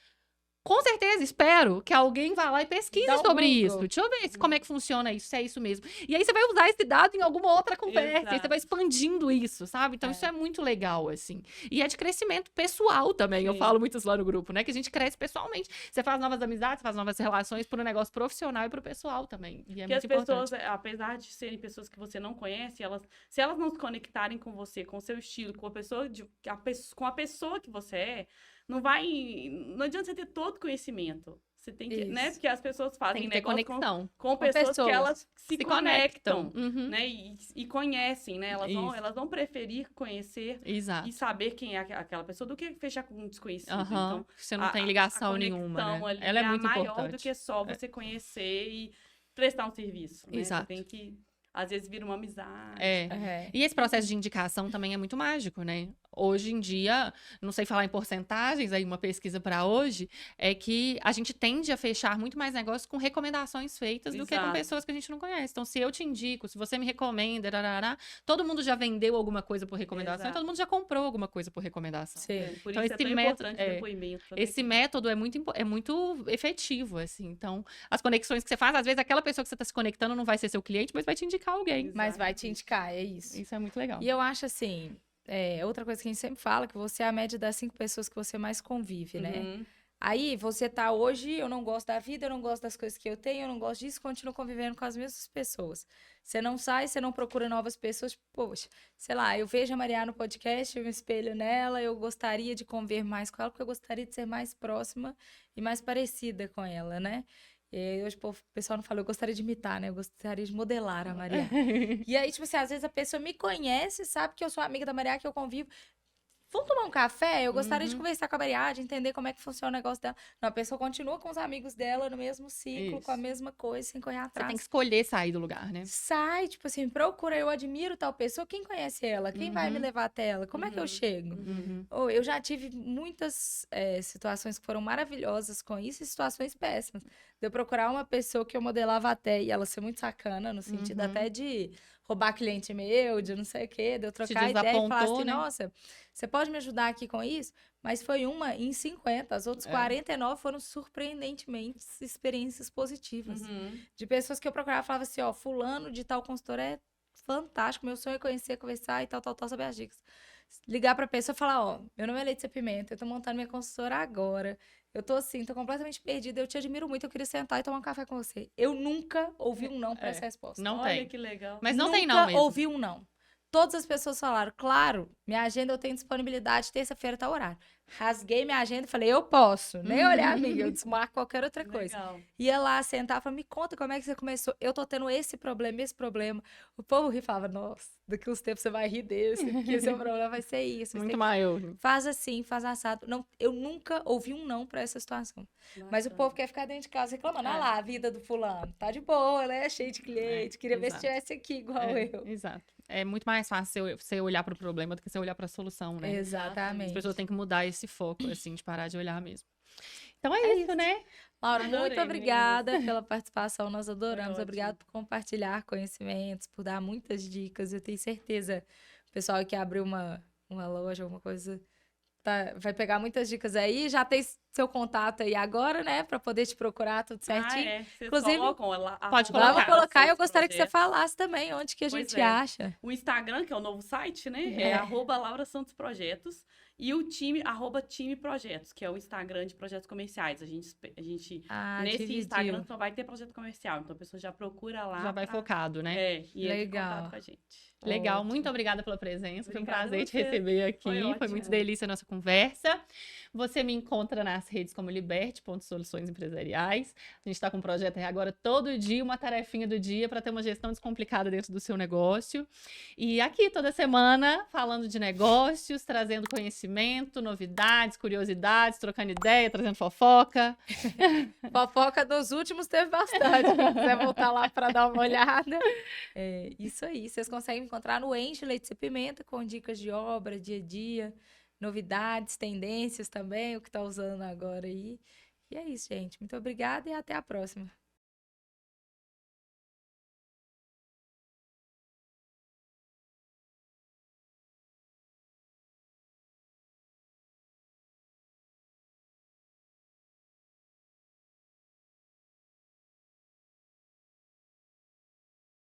Com certeza, espero que alguém vá lá e pesquise Dá um sobre Google. isso. Deixa eu ver como é que funciona isso, se é isso mesmo. E aí você vai usar esse dado em alguma outra conversa, e aí você Exato. vai expandindo isso, sabe? Então isso é muito legal, assim. E é de crescimento pessoal também. Eu Sim. falo muito isso lá no grupo, né? Que a gente cresce pessoalmente. Você faz novas amizades, faz novas relações pro negócio profissional e pro pessoal também. E é Porque as muito importante. pessoas, apesar de serem pessoas que você não conhece, se elas não se conectarem com você, com o seu estilo, com a pessoa, com a pessoa que você é, não adianta você ter todo conhecimento. Você tem que, né? Isso. Porque as pessoas fazem Tem que ter negócio conexão. com pessoas pessoas. que elas se conectam. conectam, Uhum. né? E conhecem, né? Isso. Elas vão preferir conhecer Exato. e saber quem é aquela pessoa do que fechar com um desconhecido. Aham. Então, Você não tem ligação a nenhuma, conexão né? ali Ela é muito maior importante. do que só você conhecer e prestar um serviço, né? Exato. Você tem que, às vezes, vira uma amizade. É. É. E esse processo de indicação também é muito mágico, né? Hoje em dia, não sei falar em porcentagens, aí uma pesquisa para hoje, é que a gente tende a fechar muito mais negócios com recomendações feitas do que com Exato. pessoas que a gente não conhece. Então, se eu te indico, se você me recomenda, rarará, todo mundo já vendeu alguma coisa por recomendação, e Exato. todo mundo já comprou alguma coisa por recomendação. Sim. Por Então, isso é esse tão método- importante é, o depoimento. pra Esse ter- método é muito efetivo, assim. Então, as conexões que você faz, às vezes aquela pessoa que você está se conectando não vai ser seu cliente, mas vai te indicar alguém. Mas vai te indicar, é isso. Isso é muito legal. E eu acho assim, outra coisa que a gente sempre fala, que você é a média das 5 pessoas que você mais convive, né? Uhum. Aí você tá hoje, eu não gosto da vida, eu não gosto das coisas que eu tenho, eu não gosto disso, continuo convivendo com as mesmas pessoas. Você não sai, você não procura novas pessoas, tipo, poxa, sei lá, eu vejo a Mariá no podcast, eu me espelho nela, eu gostaria de conviver mais com ela, porque eu gostaria de ser mais próxima e mais parecida com ela, né? E hoje, pô, o pessoal não fala, eu gostaria de imitar, né? Eu gostaria de modelar a Mariá. E aí, tipo assim, às vezes a pessoa me conhece, sabe que eu sou amiga da Mariá, que eu convivo. Vamos tomar um café? Eu gostaria de conversar com a Mariá, de entender como é que funciona o negócio dela. Não, a pessoa continua com os amigos dela no mesmo ciclo, com a Isso. mesma coisa, sem correr Você atrás. tem que escolher sair do lugar, né? Sai, tipo assim, procura, eu admiro tal pessoa, quem conhece ela? Quem vai me Uhum. levar até ela? Como é que eu Uhum. chego? Uhum. Ou eu já tive muitas situações que foram maravilhosas com isso e situações péssimas. De eu procurar uma pessoa que eu modelava até e ela ser muito sacana, no sentido Uhum. até de roubar cliente meu, de não sei o quê, de eu trocar ideia e falar desapontou, assim, né? nossa, você pode me ajudar aqui com isso? Mas foi uma em 50, as outras 49 foram surpreendentemente experiências positivas. Uhum. De pessoas que eu procurava e falava assim, ó, fulano de tal consultor é fantástico, meu sonho é conhecer, conversar e tal, saber as dicas. Ligar pra pessoa e falar, ó, meu nome é Letícia Pimenta, eu tô montando minha consultora agora, eu tô assim, tô completamente perdida, eu te admiro muito, eu queria sentar e tomar um café com você. Eu nunca ouvi um não pra essa resposta. Não Olha tem. que legal. Mas não tem Nunca não mesmo. ouvi um não. Todas as pessoas falaram, claro, minha agenda eu tenho disponibilidade, terça-feira tá o horário. rasguei minha agenda e falei, eu posso. Nem olhar, amiga, eu desmarco qualquer outra coisa. Legal. Ia lá sentar e falava, me conta como é que você começou. Eu tô tendo esse problema, esse problema. O povo ri e falava, nossa, daqui uns tempos você vai rir desse, porque seu problema vai ser isso. Vai Muito ser... maior. Faz assim, faz assado. Não, eu nunca ouvi um não pra essa situação. Mas o Bacana. povo quer ficar dentro de casa reclamando. Olha É. lá, a vida do fulano. Tá de boa, né? Cheio de cliente. Queria ver se exato. tivesse aqui igual eu. Exato. É muito mais fácil você olhar para o problema do que você olhar para a solução, né? As Exatamente. pessoas têm que mudar esse foco, assim, de parar de olhar mesmo. Então é isso, né? Laura, Adorei, muito obrigada meninas. pela participação, nós adoramos. ótimo. Obrigada por compartilhar conhecimentos, por dar muitas dicas. Eu tenho certeza, o pessoal que abriu uma loja, alguma coisa, vai pegar muitas dicas aí. Já tem seu contato aí agora, né, para poder te procurar tudo certinho. Vocês Inclusive, colocam lá, pode arroba Vamos colocar. colocar, Laura eu gostaria que você Santos falasse também onde que a Pois gente é. acha. O Instagram, que é o novo site, né? É. É @Laura Santos Projetos. E o time, @Time Projetos, que é o Instagram de projetos comerciais. A gente nesse dividiu. Instagram só vai ter projeto comercial. Então a pessoa já procura lá. Já vai focado, né? E entra em Legal. contato com a gente. Legal, Ótimo. muito obrigada pela presença. Foi um Obrigada a prazer te você. receber aqui. Foi Foi ótimo. muito delícia a nossa conversa. Você me encontra nas redes como liberte.soluções empresariais. A gente está com um projeto aí agora todo dia, uma tarefinha do dia para ter uma gestão descomplicada dentro do seu negócio. E aqui toda semana falando de negócios, trazendo conhecimento, novidades, curiosidades, trocando ideia, trazendo fofoca. Fofoca dos últimos teve bastante. Se quiser voltar lá para dar uma olhada. É isso aí. Vocês conseguem encontrar no Enche Leite e Pimenta com dicas de obra, dia a dia, novidades, tendências também, o que tá usando agora aí. E é isso, gente. Muito obrigada e até a próxima.